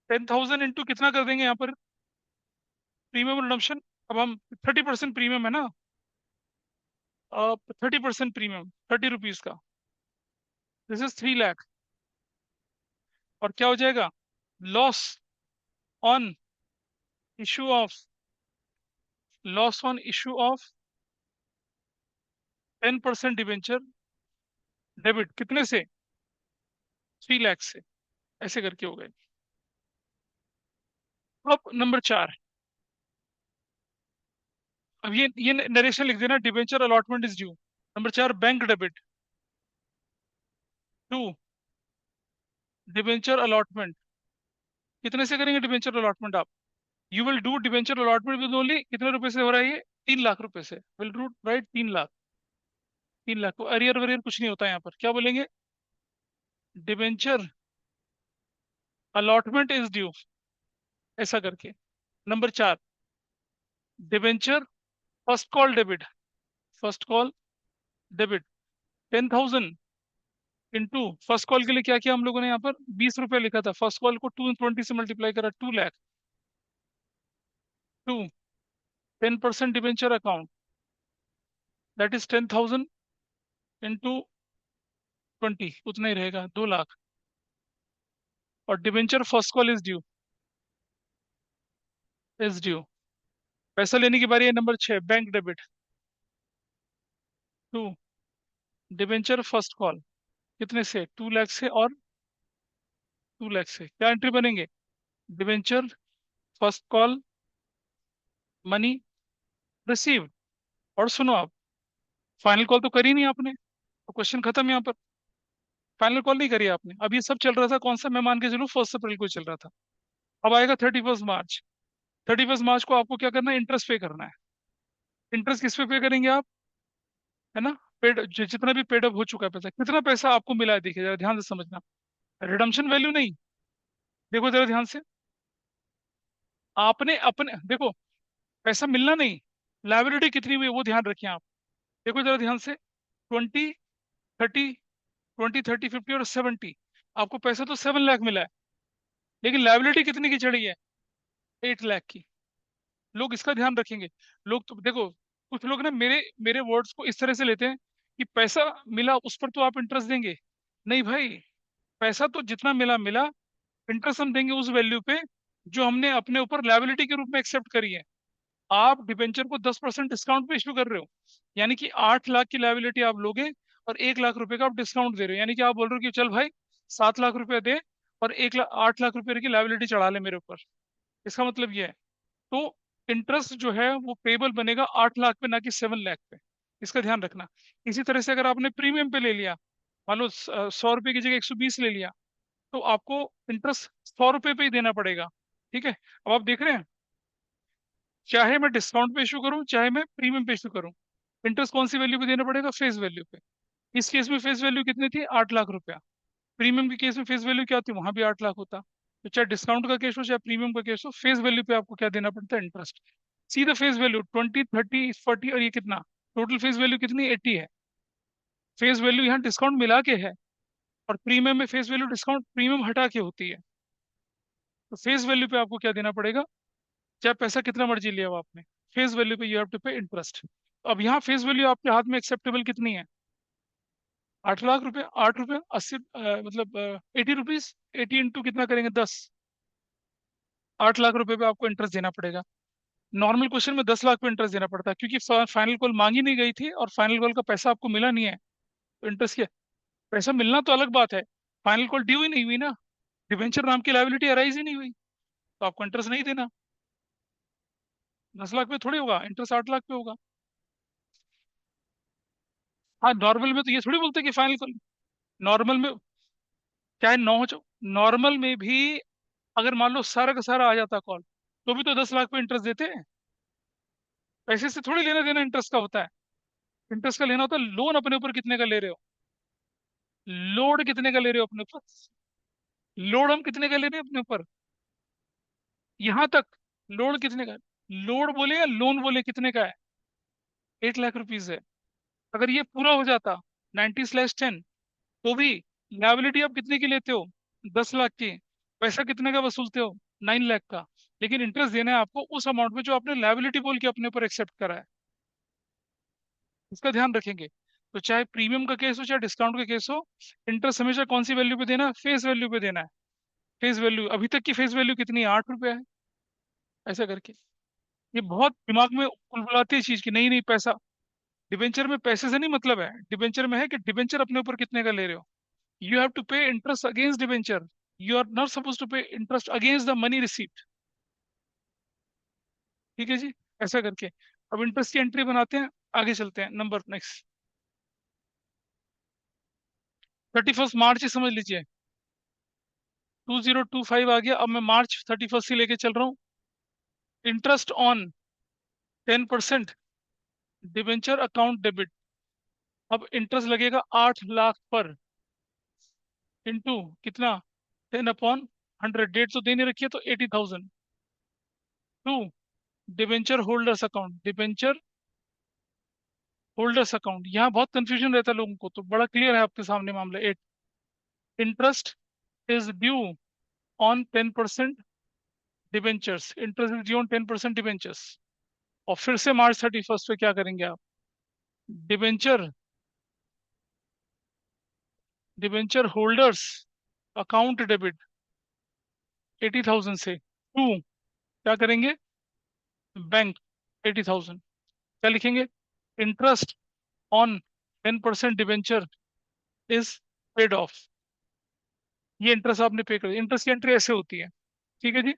10,000 इंटू कितना कर देंगे यहाँ पर, प्रीमियम और रिडम्पशन। अब हम 30% प्रीमियम है ना, 30% प्रीमियम 30 रुपीज का, दिस इज 3 लाख। और क्या हो जाएगा, loss on issue of, loss on issue of 10% debenture debit, कितने से, 3 लाख से। ऐसे करके हो गए। अब नंबर 4, अब ये नरेशन लिख देना, debenture allotment is due. Number 4, bank debit. 2, debenture allotment, कितने से करेंगे डिवेंचर अलॉटमेंट आप, you will do debenture allotment with only, कितने रुपए से हो रहा है ये, 3 लाख रुपए से, will do right 3 lakh. 3 lakh को अरियर वरियर कुछ नहीं होता यहाँ पर, क्या बोलेंगे, डिवेंचर अलॉटमेंट इज ड्यू, ऐसा करके। Number 4, debenture first call debit, first call debit 10,000 into, first call के लिए क्या किया हम लोगों ने यहाँ पर, 20 रुपए लिखा था, फर्स्ट कॉल को 220 से मल्टीप्लाई करा, 2 lakh. 10% debenture account, that is 10,000 into 20, उतना ही रहेगा, 2 लाख। और debenture first call is due, पैसा लेने की बारी है। Number 6, bank debit. 2, debenture first call, कितने से, 2 लाख से, और 2 लाख से क्या एंट्री बनेंगे, debenture first call money received. और सुनो आप, फाइनल कॉल तो करी नहीं आपने, तो क्वेश्चन खत्म यहाँ पर। फाइनल कॉल नहीं करी आपने, अब ये सब चल रहा था कौन सा, मैं मान के चलूँ 1 अप्रैल को चल रहा था। अब आएगा 31 मार्च। 31 मार्च को आपको क्या करना है, इंटरेस्ट पे करना है। इंटरेस्ट किस पे करेंगे आप, है ना, पेड, जितना भी पेड अप हो चुका है पैसा, कितना पैसा आपको मिला है, देखिए जरा ध्यान से समझना। रिडम्पशन वैल्यू नहीं, देखो जरा ध्यान से। आपने अपने देखो, पैसा मिलना नहीं, लायबिलिटी कितनी हुई है वो ध्यान रखिए आप। देखो जरा ध्यान से, 20, 30, 20, 30, 50 और 70, आपको पैसा तो 7 लाख मिला है, लेकिन लायबिलिटी कितने की चढ़ी है, 8 लाख की। लोग इसका ध्यान रखेंगे। लोग तो देखो, कुछ लोग ना मेरे मेरे वर्ड्स को इस तरह से लेते हैं कि पैसा मिला उस पर तो आप इंटरेस्ट देंगे, नहीं भाई, पैसा तो जितना मिला मिला, इंटरेस्ट हम देंगे उस वैल्यू पे जो हमने अपने ऊपर लायबिलिटी के रूप में एक्सेप्ट करी है। आप डिबेंचर को 10% डिस्काउंट पे इशू कर रहे हो, यानी कि 8 लाख की लायबिलिटी आप लोगे और 1 लाख रुपए का आप डिस्काउंट दे रहे हो, यानी कि आप बोल रहे हो कि चल भाई 7 लाख रुपए दे और 1 लाख 8 लाख रुपए की लायबिलिटी चढ़ा ले मेरे ऊपर। इसका मतलब ये है। तो इंटरेस्ट जो है वो पेबल बनेगा 8 लाख पे, ना कि 7 लाख पे। इसका ध्यान रखना। इसी तरह से अगर आपने प्रीमियम पे ले लिया, मान लो 100 रुपए की जगह 120 ले लिया, तो आपको इंटरेस्ट 100 रुपए पे ही देना पड़ेगा। ठीक है। अब आप देख रहे हैं, चाहे मैं डिस्काउंट पे इशू करूं चाहे मैं प्रीमियम पे इशू करूं, इंटरेस्ट कौन सी वैल्यू पे देना पड़ेगा? फेस वैल्यू पे। इस केस में फेस वैल्यू कितनी थी? 8 लाख रुपया। प्रीमियम के केस में फेस वैल्यू क्या होती? वहां भी 8 लाख होता। तो चाहे डिस्काउंट का केस हो चाहे प्रीमियम का केस हो, फेस वैल्यू पे आपको क्या देना पड़ता है? इंटरेस्ट। सीधा फेस वैल्यू 20, 30, 40, और ये कितना, टोटल फेस वैल्यू कितनी? 80 है। फेस वैल्यू यहाँ डिस्काउंट मिला के है, और प्रीमियम में फेस वैल्यू डिस्काउंट प्रीमियम हटा के होती है। तो फेस वैल्यू पे आपको क्या देना पड़ेगा? चाहे पैसा कितना मर्जी लिया हो आपने, फेस वैल्यू पे you have to pay interest. अब यहाँ फेस वैल्यू आपके हाथ में एक्सेप्टेबल कितनी है? 8 लाख रुपए। 8 रुपए 80, मतलब 80 रुपीज। 80 इंटू कितना करेंगे? 10। 8 लाख रुपए पे आपको इंटरेस्ट देना पड़ेगा। नॉर्मल क्वेश्चन में 10 लाख पे इंटरेस्ट देना पड़ता है, क्योंकि फाइनल कॉल मांगी नहीं गई थी और फाइनल कॉल का पैसा आपको मिला नहीं है। तो इंटरेस्ट क्या, पैसा मिलना तो अलग बात है, फाइनल कॉल ड्यू ही नहीं हुई ना, डिवेंचर नाम की लायबिलिटी अराइज ही नहीं हुई, तो आपको इंटरेस्ट नहीं देना। 10 लाख पे थोड़ी होगा इंटरेस्ट, 8 लाख पे होगा। हाँ, नॉर्मल में तो ये थोड़ी बोलते कि फाइनल कॉल, नॉर्मल में चाहे 9 हो, नॉर्मल में भी अगर मान लो सारा का सारा आ जाता कॉल, तो भी तो 10 लाख पे इंटरेस्ट देते हैं। पैसे से थोड़ी लेना देना इंटरेस्ट का होता है। इंटरेस्ट का लेना होता है लोन अपने ऊपर कितने का ले रहे हो, लोड कितने का ले रहे हो अपने ऊपर, लोड हम कितने का ले रहे हैं अपने ऊपर, यहां तक। लोड कितने का, लोड बोले या लोन बोले, कितने का है? 8 लाख रुपीज है। अगर ये पूरा हो जाता 90/10, तो भी लायबिलिटी आप कितने की लेते हो? 10 लाख की। पैसा कितने का वसूलते हो? 9 लाख का। लेकिन इंटरेस्ट देना है आपको उस अमाउंट में जो आपने लायबिलिटी बोल के अपने ऊपर एक्सेप्ट करा है। इसका ध्यान रखेंगे। तो चाहे प्रीमियम का केस हो चाहे डिस्काउंट का केस हो, इंटरेस्ट हमेशा कौन सी वैल्यू पे देना है? फेस वैल्यू पे देना है। फेस वैल्यू अभी तक की फेस वैल्यू कितनी है? 8 रुपया है। ऐसा करके ये बहुत दिमाग में उलझाती है चीज की, नहीं नहीं पैसा, डिबेंचर में पैसे से नहीं मतलब है, डिबेंचर में है कि डिबेंचर अपने ऊपर कितने का ले रहे हो। You have to pay interest against debenture, you are not suppose to pay interest against the money receipt. ठीक है जी। ऐसा करके अब इंटरेस्ट की एंट्री बनाते हैं, आगे चलते हैं। नंबर नेक्स्ट, 31 मार्च ही समझ लीजिए। 2025 आ गया, अब मैं मार्च 31 से लेके चल रहा हूँ। Interest on 10% debenture account debit. अब इंटरेस्ट लगेगा 8 लाख पर, इंटू कितना? 10/100। डेट तो देने रखी है, तो 80,000। To debenture holders account, debenture holders account. यहाँ बहुत कंफ्यूजन रहता है लोगों को, तो बड़ा क्लियर है आपके सामने मामला। 8, interest is due on 10% debentures, interest is due on 10% debentures. और फिर से मार्च 31 पे क्या करेंगे आप? Debenture, debenture holders account debit 80,000 से, टू क्या करेंगे? बैंक 80,000। क्या लिखेंगे? Interest on 10% debenture is paid of. ये इंटरेस्ट आपने पे कर दिया। इंटरेस्ट की एंट्री ऐसे होती है। ठीक है जी।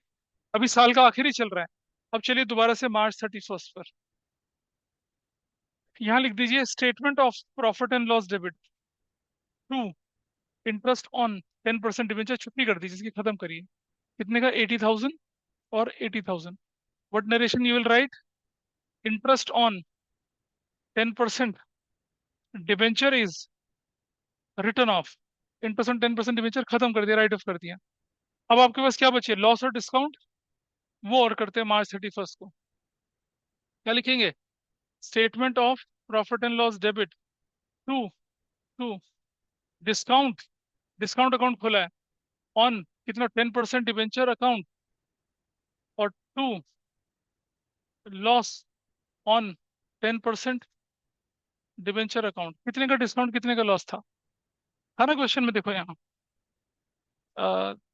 अभी साल का आखिर ही चल रहा है। अब चलिए दोबारा से मार्च 31 पर, यहाँ लिख दीजिए statement of profit and loss debit to interest on 10% debenture. छुट्टी कर दीजिए, इसकी खत्म करिए। कितने का? 80,000 और 80,000। What narration you will write? Interest on 10% debenture is return of. Interest on 10% debenture खत्म कर दिया, राइट ऑफ कर दिया। अब आपके पास क्या बचे? लॉस और डिस्काउंट। वो और करते हैं मार्च 31 को। क्या लिखेंगे? Statement of profit and loss debit to to discount, discount account खोला है, ऑन कितना? 10% डिबेंचर अकाउंट, और to loss on 10% debenture account. कितने का डिस्काउंट, कितने का लॉस था? था ना क्वेश्चन में, देखो यहाँ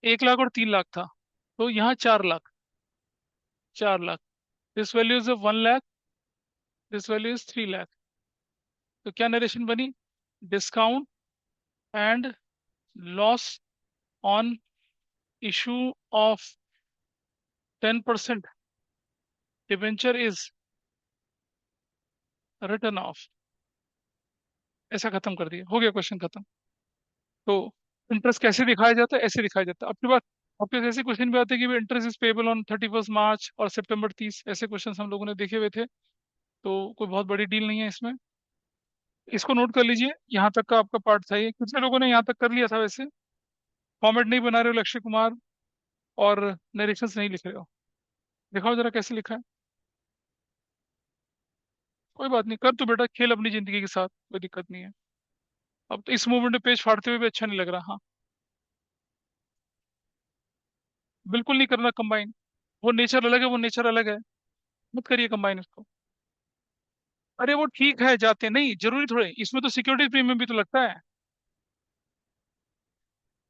1 लाख और 3 लाख था, तो यहाँ 4 lakh, 4 lakh. This value is 1 lakh, this value is 3 lakh. तो क्या नरेशन बनी? Discount and loss on issue of 10% debenture is return of. ऐसा खत्म कर दिया, हो गया क्वेश्चन खत्म। तो इंटरेस्ट कैसे दिखाया जाता है? ऐसे दिखाया जाता है। आपके पास ऐसे क्वेश्चन भी आते हैं कि इंटरेस्ट इज पेबल ऑन 31 मार्च और सितंबर 30। ऐसे क्वेश्चन हम लोगों ने देखे हुए थे, तो कोई बहुत बड़ी डील नहीं है इसमें। इसको नोट कर लीजिए, यहाँ तक का आपका पार्ट था ये। कितने लोगों ने यहाँ तक कर लिया था वैसे? फॉर्मेट नहीं बना रहे हो लक्ष्य कुमार, और नरेशंस नहीं लिख रहे हो? दिखाओ जरा कैसे लिखा है। कोई बात नहीं, कर तो बेटा, खेल अपनी जिंदगी के साथ, कोई दिक्कत नहीं है। अब तो इस मूवमेंट में पेज फाड़ते हुए भी अच्छा नहीं लग रहा। हाँ, बिल्कुल नहीं करना कंबाइन। वो नेचर अलग है, वो नेचर अलग है। मत करिए कंबाइन इसको। अरे वो ठीक है, जाते नहीं जरूरी थोड़े, इसमें तो सिक्योरिटी प्रीमियम भी तो लगता है।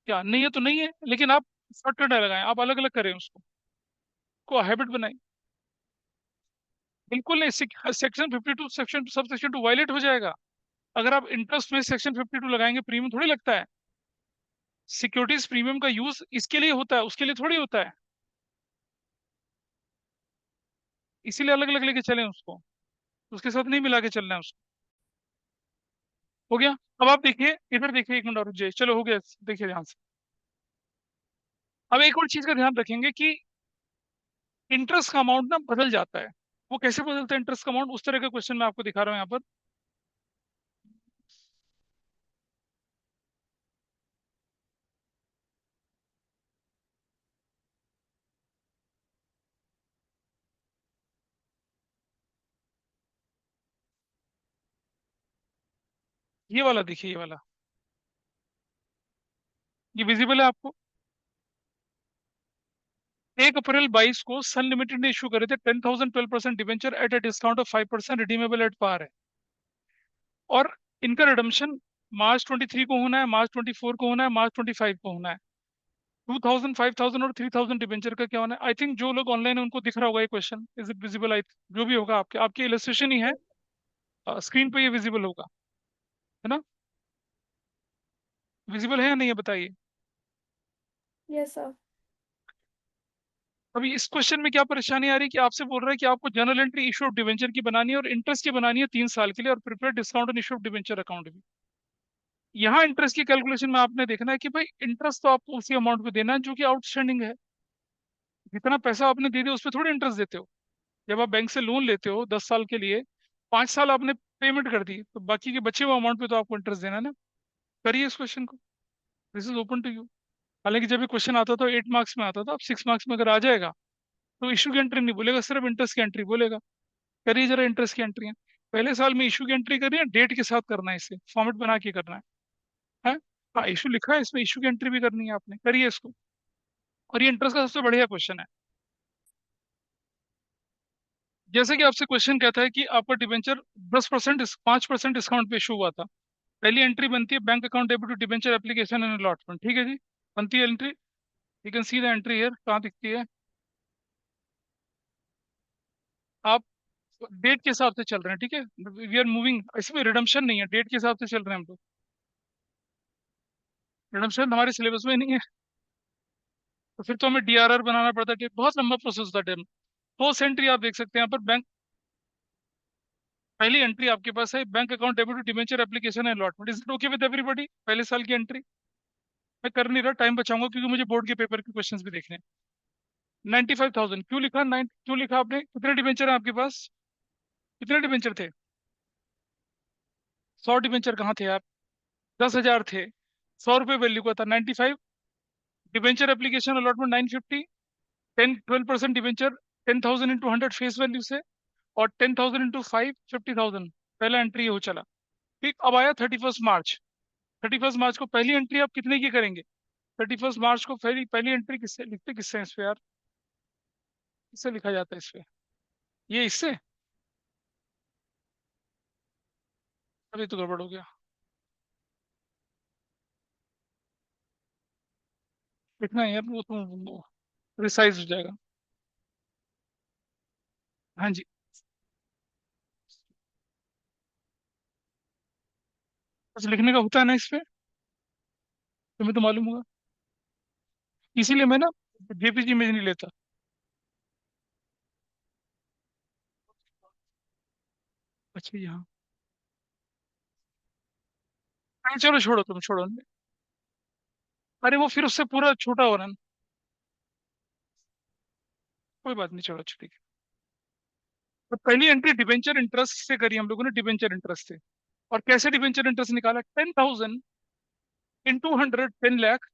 क्या नहीं है? तो नहीं है, लेकिन आप शॉर्टकट लगाएं, आप अलग अलग करें उसको, को हैबिट बनाएं। बिल्कुल नहीं, सेक्शन 52 सेक्शन सब सेक्शन 2 वायलेट हो जाएगा। अगर आप इंटरेस्ट में सेक्शन 52 लगाएंगे, प्रीमियम थोड़ी लगता है। सिक्योरिटीज प्रीमियम का यूज इसके लिए होता है, उसके लिए थोड़ी होता है। इसीलिए अलग अलग लेके चलें उसको, उसके साथ नहीं मिला के चलना है उसको। हो गया। अब आप देखिए, इधर देखिए, 1 मिनट और रुक जाइए। चलो हो गया, देखिए ध्यान से। अब एक और चीज का ध्यान रखेंगे कि इंटरेस्ट का अमाउंट ना बदल जाता है। वो कैसे बदलता है इंटरेस्ट का अमाउंट? उस तरह का क्वेश्चन मैं आपको दिखा रहा हूँ यहाँ पर। ये वाला देखिए, ये वाला, ये विजिबल है आपको? 1 अप्रैल 22 को सन लिमिटेड ने इशू करे थे 10,000 12% debenture at a discount of 5%, redeemable at par है। और इनका रिडम्पशन मार्च 23 को होना है, मार्च 24 को होना है, मार्च 25 को होना है। 2,000 5,000 और 3,000 डिवेंचर का क्या होना है? आई थिंक जो लोग ऑनलाइन है उनको दिख रहा होगा ये question. Is it visible? I, जो भी होगा आपके आपके इलस्ट्रेशन ही है, स्क्रीन पे ये विजिबल होगा, है ना? विजिबल है या नहीं है बताइए। Yes sir. अभी इस क्वेश्चन में क्या परेशानी आ रही है कि आपसे बोल रहा है कि आपको journal entry issue of debenture की बनानी है और इंटरेस्ट की बनानी है 3 साल के लिए, और prepare discount on issue of debenture account भी। यहाँ इंटरेस्ट की कैलकुलेशन में आपने देखना है कि भाई इंटरेस्ट तो आपको उसी अमाउंट पे देना है जो कि आउटस्टैंडिंग है। जितना पैसा आपने दे दिया उस पर थोड़ी इंटरेस्ट देते हो। जब आप बैंक से लोन लेते हो 10 साल के लिए, 5 साल आपने पेमेंट कर दी, तो बाकी के बचे हुए अमाउंट पे तो आपको इंटरेस्ट देना है ना। करिए इस क्वेश्चन को, this is open to you. हालांकि जब ये क्वेश्चन आता था 8 मार्क्स में आता था, अब 6 मार्क्स में अगर आ जाएगा तो इशू की एंट्री नहीं बोलेगा, सिर्फ इंटरेस्ट की एंट्री बोलेगा। करिए जरा इंटरेस्ट की एंट्री है। पहले साल में इशू की एंट्री करिए, डेट के साथ करना है, इसे फॉर्मेट बना के करना है। हाँ, इशू लिखा है इसमें, इशू की एंट्री भी करनी है आपने, करिए इसको। और ये इंटरेस्ट का सबसे बढ़िया क्वेश्चन है। जैसे कि आपसे क्वेश्चन कहता है कि आपका डिबेंचर 10% 5% डिस्काउंट पे इशू हुआ था। पहली एंट्री बनती है bank account debit to debenture application and allotment, ठीक है जी। बनती है entry, you can see the entry here, कहाँ दिखती है? आप डेट के हिसाब से चल रहे हैं, ठीक है। वी आर मूविंग, इसमें रिडम्पशन नहीं है, डेट के हिसाब से चल रहे हैं हम लोग। रिडम्पशन हमारे सिलेबस में नहीं है। तो फिर तो हमें डीआरआर बनाना पड़ता है, बहुत लंबा प्रोसेस होता है। फर्स्ट एंट्री आप देख सकते हैं यहाँ पर, बैंक, पहली एंट्री आपके पास है bank account debit to debenture application and allotment. Is it okay with everybody? पहले साल की एंट्री मैं कर नहीं रहा, टाइम बचाऊंगा क्योंकि मुझे बोर्ड के पेपर के क्वेश्चंस भी देखने हैं। 95,000 क्यों लिखा? 9 क्यों लिखा आपने? कितने डिबेंचर है आपके पास? कितने डिबेंचर थे? 100 डिबेंचर कहाँ थे आप? 10,000 थे। 100 रुपये वैल्यू का था 95। Debenture application allotment 950। 10 12% debenture, 10,000 into 100 face value से, और 10,000 इंटू 5 50,000। पहला एंट्री हो चला। ठीक, अब आया 31 मार्च। 31 मार्च को पहली एंट्री आप कितने की करेंगे? 31 मार्च को पहली पहली एंट्री किससे लिखते, किससे इस पे यार? किससे लिखा जाता है इस पे? ये इससे? अभी तो गड़बड़ हो गया। लिखना है यार, वो तो प्रिसाइज हो जाएगा। हाँ जी। कुछ लिखने का होता है ना इस पे, तुम्हें तो मालूम होगा। इसीलिए मैं ना जेपीजी इमेज नहीं लेता। अच्छा यहाँ, हाँ चलो छोड़ो, तुम छोड़ो। अरे वो फिर उससे पूरा छोटा हो रहा है ना। कोई बात नहीं, चलो अच्छा ठीक है। तो पहली एंट्री डिबेंचर इंटरेस्ट से करी हम लोगों ने, डिबेंचर इंटरेस्ट से। और कैसे डिबेंचर इंटरेस्ट निकाला? 10,000 इंटू 100, 10 लाख।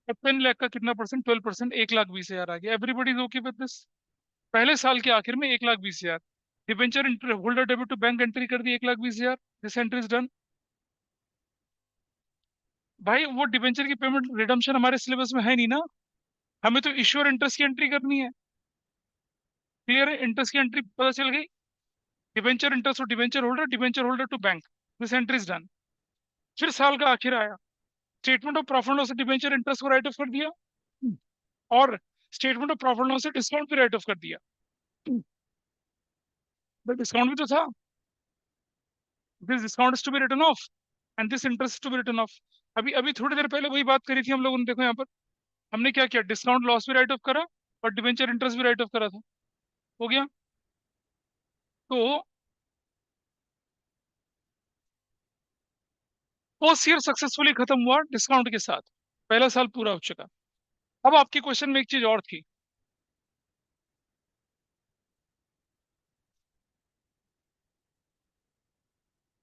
अब 10 लाख का कितना परसेंट? 12%, 1,20,000 आ गया। Everybody is okay with this. पहले साल के आखिर में 1,20,000। Debenture holder debit to bank entry कर दी 1,20,000। This entry is done. भाई वो डिबेंचर की पेमेंट रिडम्पशन हमारे सिलेबस में है नहीं ना। हमें तो इश्योर इंटरेस्ट की एंट्री करनी है। क्लियर है? इंटरेस्ट की एंट्री पता चल गई। डिबेंचर इंटरेस्ट और debenture holder to bank. This entry is done. फिर साल का आखिर आया, स्टेटमेंट ऑफ प्रॉफिट लॉस से डिबेंचर इंटरेस्ट को राइट ऑफ कर दिया, और स्टेटमेंट ऑफ प्रॉफिट लॉस से डिस्काउंट भी राइट ऑफ कर दिया। बट डिस्काउंट भी तो था। This discount is to be written off, and this interest to be written off. अभी अभी थोड़ी देर पहले वही बात करी थी हम लोगों ने। देखो यहाँ पर हमने क्या किया, डिस्काउंट लॉस भी राइट ऑफ करा और डिबेंचर इंटरेस्ट भी राइट ऑफ करा था। हो गया। तो फर्स्ट ईयर सक्सेसफुली खत्म हुआ डिस्काउंट के साथ। पहला साल पूरा हो चुका। अब आपके क्वेश्चन में एक चीज और थी।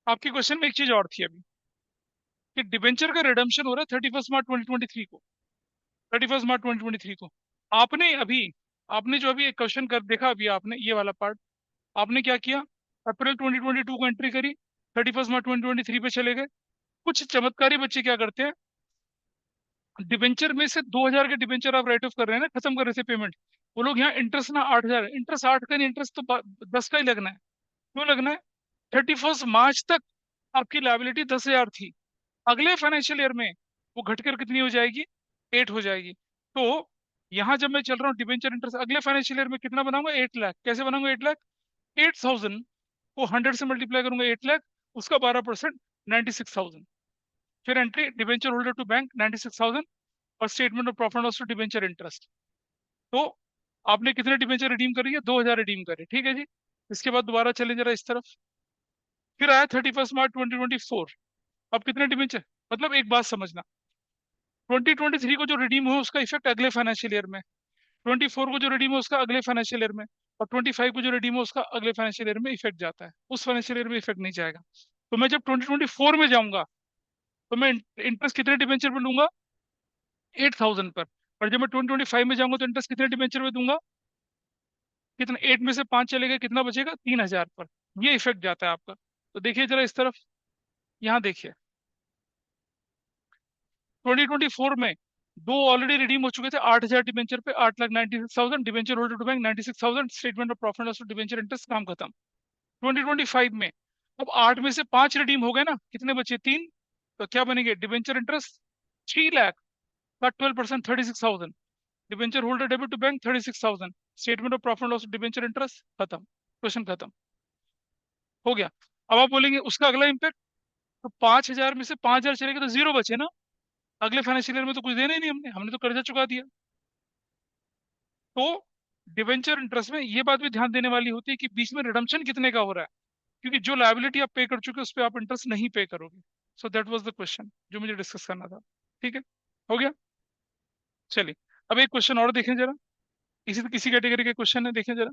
आपके क्वेश्चन में एक चीज और थी अभी, कि डिबेंचर का रिडम्पशन हो रहा है 31 मार्च 2023 को। 31 मार्च 2023 को। आपने अभी, आपने जो अभी एक क्वेश्चन कर देखा अभी, आपने ये वाला पार्ट, आपने क्या किया? अप्रैल 2022 को एंट्री करी, 31 मार्च 2023 पे चले गए। कुछ चमत्कारी बच्चे क्या करते हैं, डिबेंचर में से 2,000 के डिबेंचर आप राइट ऑफ कर रहे हैं ना, खत्म कर रहे थे पेमेंट। वो लोग यहाँ इंटरेस्ट ना 8,000, इंटरेस्ट 8 का नहीं, इंटरेस्ट तो 10 का ही लगना है। क्यों लगना है? 31 मार्च तक आपकी लाइबिलिटी 10,000 थी। अगले फाइनेंशियल ईयर में वो घटकर कितनी हो जाएगी? 8 हो जाएगी। तो यहाँ जब मैं चल रहा हूँ डिबेंचर इंटरेस्ट, अगले फाइनेंशियल ईयर में कितना बनाऊंगा? 8 लाख। कैसे बनाऊंगा 8 लाख? 8,000 को 100 से मल्टीप्लाई करूंगा, 8 लाख, उसका 12%, 96,000। फिर entry debenture holder to bank 96,000, और statement of profit loss to debenture interest. तो आपने कितने डिबेंचर रिडीम करी है? 2,000 रिडीम करे, ठीक है जी। इसके बाद दोबारा चले जरा इस तरफ। फिर आया 31 मार्च 2024। अब कितने डिबेंचर, मतलब एक बात समझना, 2023 को जो रिडीम हो उसका इफेक्ट अगले फाइनेंशियल ईयर में, 24 को जो रिडीम हो उसका अगले फाइनेंशियल ईयर में, और 25 को जो रिडीम हो उसका अगले फाइनेंशियल ईयर में इफेक्ट जाता है। उस फाइनेंशियल ईयर में इफेक्ट नहीं जाएगा। तो मैं जब 2024 में जाऊंगा, तो मैं इंटरेस्ट कितने डिबेंचर पे लूंगा? 8,000 पर। और जब मैं 2025 में जाऊंगा तो इंटरेस्ट कितने डिबेंचर पे दूंगा? कितना? 8 में से 5 चले गए, कितना बचेगा? 3,000 पर। ये इफेक्ट जाता है आपका। तो देखिए जरा इस तरफ, यहाँ देखिए, 2024 में दो ऑलरेडी रिडीम हो चुके थे 8,000 डिबेंचर पे, 8,96,000। Debenture holder to bank 96,000। Statement of profit loss debenture interest, काम खत्म। 2025 में अब 8 में से 5 रिडीम हो गए ना, कितने बचे? 3। तो क्या बनेंगे? डिबेंचर इंटरेस्ट 3 लाख का 12%, 36,000। Debenture holder debit to bank 36,000। Statement of profit loss debenture interest, खत्म। क्वेश्चन खत्म। हो गया। अब आप बोलेंगे उसका अगला इम्पैक्ट, तो 5,000 में से 5,000 चले गए तो जीरो बचे ना। अगले फाइनेंशियल ईयर में तो कुछ देना ही नहीं, हमने हमने तो कर्जा चुका दिया। तो डिवेंचर इंटरेस्ट में ये बात भी ध्यान देने वाली होती है कि बीच में रिडम्पशन कितने का हो रहा है, क्योंकि जो लायबिलिटी आप पे कर चुके हो उस पर आप इंटरेस्ट नहीं पे करोगे। So that was the question जो मुझे डिस्कस करना था। ठीक है, हो गया। चलिए, अब एक क्वेश्चन और देखें जरा। इसी कैटेगरी के क्वेश्चन है, देखें जरा।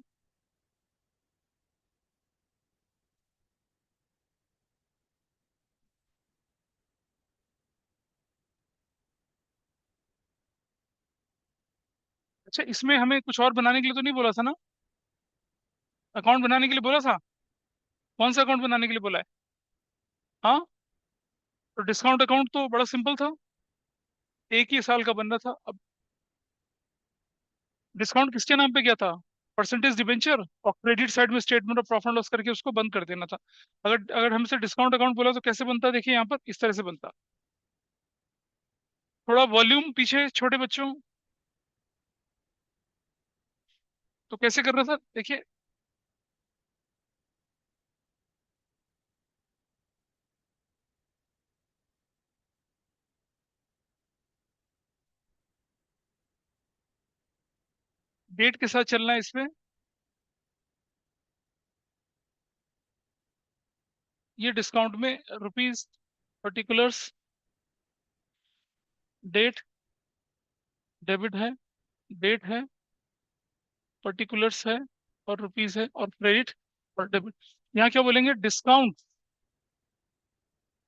अच्छा, इसमें हमें कुछ और बनाने के लिए तो नहीं बोला था ना? अकाउंट बनाने के लिए बोला था? कौन सा अकाउंट बनाने के लिए बोला है? हाँ, तो डिस्काउंट अकाउंट तो बड़ा सिंपल था, एक ही साल का बनना था। अब डिस्काउंट किसके नाम पे गया था? परसेंटेज डिबेंचर, और क्रेडिट साइड में स्टेटमेंट ऑफ प्रॉफिट लॉस करके उसको बंद कर देना था। अगर अगर हमसे डिस्काउंट अकाउंट बोला तो कैसे बनता? देखिए यहाँ पर इस तरह से बनता। थोड़ा वॉल्यूम पीछे छोटे बच्चों, तो कैसे कर रहा था देखिए, डेट के साथ चलना है इसमें। ये डिस्काउंट में रुपीज, पर्टिकुलर्स, डेट, डेबिट है, डेट है, पर्टिकुलर्स है, और रुपीज है, और क्रेडिट और डेबिट। यहाँ क्या बोलेंगे, discount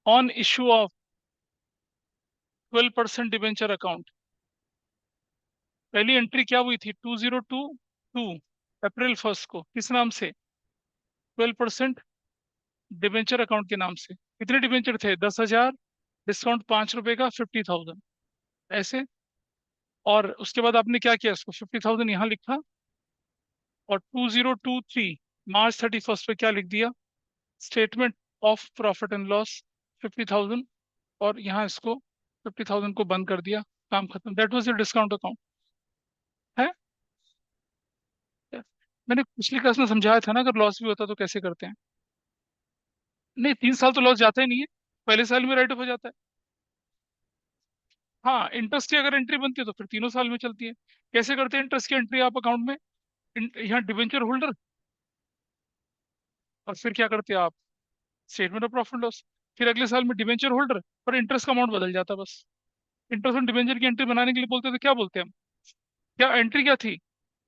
on issue of 12% debenture account. पहली एंट्री क्या हुई थी, 2022 अप्रैल 1 को, किस नाम से, 12% डिबेंचर अकाउंट के नाम से। कितने डिबेंचर थे, 10,000, डिस्काउंट ₹5 का, 50,000 ऐसे। और उसके बाद आपने क्या किया, इसको 50,000 यहाँ लिखा, और 2023 March 31 पे क्या लिख दिया, statement of profit and loss 50,000, और यहाँ इसको 50,000 को बंद कर दिया, काम खत्म। That was your discount account है। मैंने पिछली क्लास में समझाया था ना, अगर लॉस भी होता तो कैसे करते हैं। नहीं, 3 साल तो लॉस जाता ही नहीं है, पहले साल में राइट ऑफ हो जाता है। हाँ, इंटरेस्ट की अगर एंट्री बनती है तो फिर तीनों साल में चलती है। कैसे करते हैं इंटरेस्ट की एंट्री आप अकाउंट में, यहाँ डिबेंचर होल्डर, और फिर क्या करते हैं आप, स्टेटमेंट ऑफ प्रॉफिट लॉस। फिर अगले साल में डिबेंचर होल्डर, पर इंटरेस्ट का अमाउंट बदल जाता है बस। इंटरेस्ट ऑन डिबेंचर की एंट्री बनाने के लिए बोलते हैं तो क्या बोलते हैं हम, क्या एंट्री क्या थी,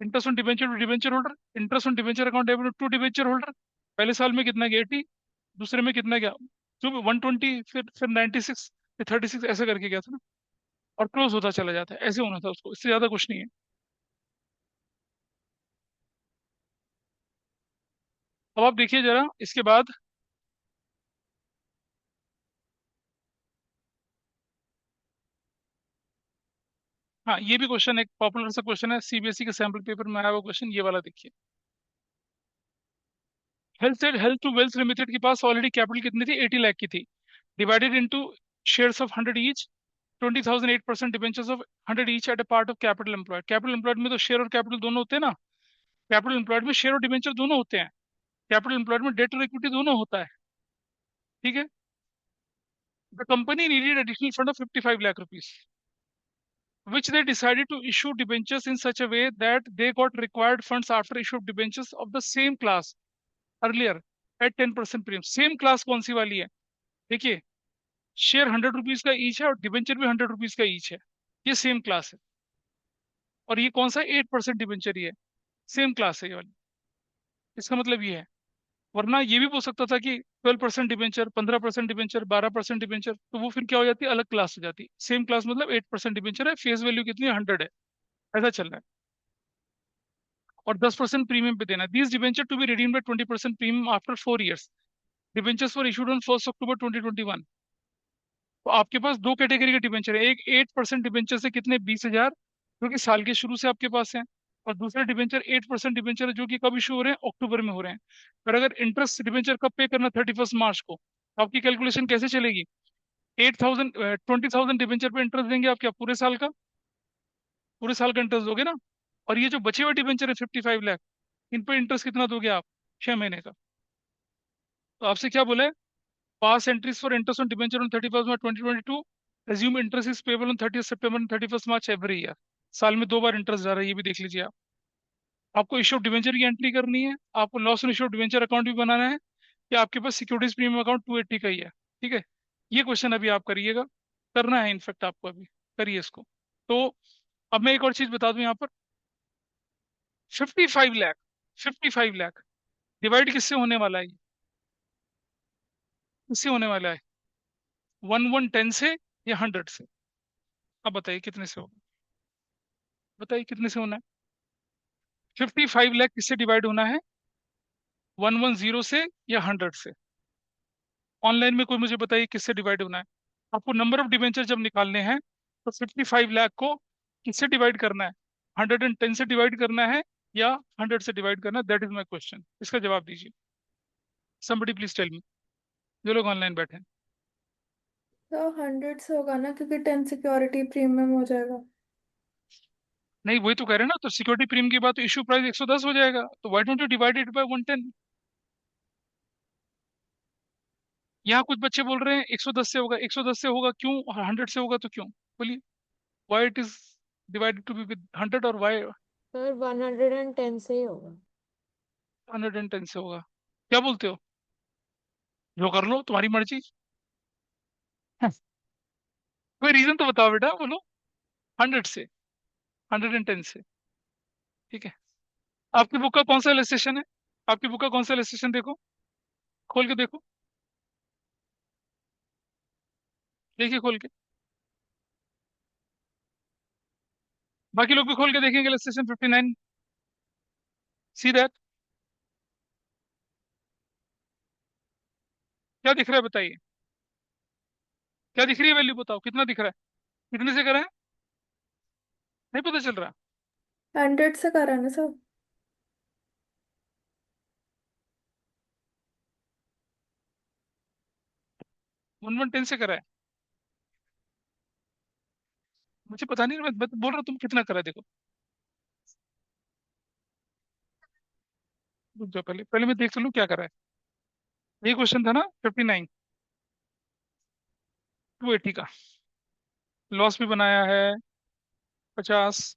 interest on debenture to debenture holder, interest on debenture account debit to debenture holder. पहले साल में कितना गया, 80, दूसरे में कितना गया, जो 120, फिर 96, फिर 36, ऐसे करके गया था ना, और क्लोज होता चला जाता है, ऐसे होना था उसको, इससे ज्यादा कुछ नहीं है। अब आप देखिए जरा इसके बाद। हाँ, ये भी क्वेश्चन एक पॉपुलर सा क्वेश्चन है, सीबीएसई के सैम्पल पेपर में आया हुआ क्वेश्चन, ये वाला देखिए। हेल्थ टू वेल्थ लिमिटेड के पास ऑलरेडी कैपिटल कितनी थी, 80 लाख की थी, divided into shares of 100 each, 20,000, 8% debentures of 100 each at a part of capital employed. Capital employed में तो शेयर और कैपिटल दोनों होते हैं ना, कैपिटल एम्प्लॉयड में शेयर और डिबेंचर दोनों होते हैं, कैपिटल एम्प्लॉयड में डेट और इक्विटी दोनों होता है। ठीक है। The company needed additional fund of 55 lakh rupees, which they decided to issue debentures in such a way that they got required funds after issue of debentures of the same class earlier at 10% premium। Same class कौन सी वाली है, देखिए, share 100 rupees का each है और debenture भी 100 rupees का each है, ये सेम क्लास है। और ये कौन सा, 8% डिबेंचर ही है, सेम क्लास है ये वाली। इसका मतलब ये है, वरना ये भी हो सकता था कि 12% डिबेंचर, 15% डिबेंचर, 12% डिबेंचर, तो वो फिर क्या हो जाती है, अलग क्लास हो जाती है। सेम क्लास मतलब 8% डिबेंचर है, फेस वैल्यू कितनी है, 100 है, ऐसा चल रहा है। और 10% प्रीमियम पे देना है। These debentures to be redeemed by 20% premium after 4 years. Debentures for issued on 1 October 2021। तो आपके पास दो कैटेगरी के डिबेंचर है, एक 8% डिबेंचर से कितने, 20,000, जो कि साल के शुरू से आपके पास है, और दूसरे डिबेंचर 8% डिबेंचर है जो कि कब इशू हो रहे हैं, अक्टूबर में हो रहे हैं। पर अगर इंटरेस्ट डिबेंचर कब पे करना, 31 मार्च को, तो आपकी कैलकुलेशन कैसे चलेगी, 20,000 डिबेंचर पे इंटरेस्ट देंगे आप, क्या पूरे साल का, पूरे साल का इंटरेस्ट दोगे ना। और ये जो बचे हुए डिबेंचर है 55 लाख, इन पे इंटरेस्ट कितना दोगे आप, 6 महीने का। तो आपसे क्या बोला है, pass entries for interest on debenture on 31 March 2022, assume interest is payable on 30 सितंबर एंड 31 मार्च एवरी ईयर। साल में 2 बार इंटरेस्ट जा रहा है, ये भी देख लीजिए आप। आपको इशू ऑफ डिबेंचर की एंट्री करनी है, आपको loss on issue of debenture account भी बनाना है, कि आपके पास सिक्योरिटीज प्रीमियम अकाउंट 280 का ही है। ठीक है, ये क्वेश्चन अभी आप करिएगा, करना है इनफेक्ट आपको अभी, करिए इसको। तो अब मैं एक और चीज बता दूं यहाँ पर, 55 लाख, 55 लाख डिवाइड किससे होने वाला है, किससे होने वाला है, 1/110 से या 100 से। अब बताइए कितने से होगा, बताइए कितने से होना है। 55 लाख किससे डिवाइड होना है, 110 से या 100 से। ऑनलाइन में कोई मुझे बताइए किससे डिवाइड होना है। आपको नंबर ऑफ डिबेंचर जब निकालने हैं तो 55 लाख को किससे डिवाइड करना है, 110 से डिवाइड करना है या 100 से डिवाइड करना है, दैट इज माई क्वेश्चन। इसका जवाब दीजिए, समबडी प्लीज टेल मी, जो लोग ऑनलाइन बैठे हैं। तो 100 से होगा ना, क्योंकि 10 सिक्योरिटी प्रीमियम हो जाएगा। नहीं, वही तो कह रहे हैं ना, तो सिक्योरिटी प्रीमियम के बाद तो इशू प्राइस 110 हो जाएगा, तो why don't you divide it by 110। यहाँ कुछ बच्चे बोल रहे हैं 110 से होगा, 110 से होगा क्यों, 100 से होगा तो क्यों, बोलिए। Why it is divided to be with 100, और व्हाई सर 110 से ही होगा। 110 से होगा? क्या बोलते हो? जो कर लो, तुम्हारी मर्जी। कोई रीजन तो बताओ बेटा, बोलो। 100 से, 110 से, ठीक है। आपकी बुक का कौन सा इलस्ट्रेशन है? आपकी बुक का कौन सा इलस्ट्रेशन, देखो, खोल के देखो, देखिए खोल के। बाकी लोग भी खोल के देखेंगे इलस्ट्रेशन 59। See that. क्या दिख रहा है बताइए, क्या दिख रही है वैल्यू, बताओ कितना दिख रहा है, कितने से करा है? नहीं पता चल रहा? 100 से करा ना सर। 1110 से करा है? मुझे पता नहीं, मैं तो बोल रहा हूँ, तुम कितना करा है, देखो। रुक जाओ, पहले पहले मैं देख तो लूँ क्या करा है। ये क्वेश्चन था ना 59, 280 का। लॉस भी बनाया है 50।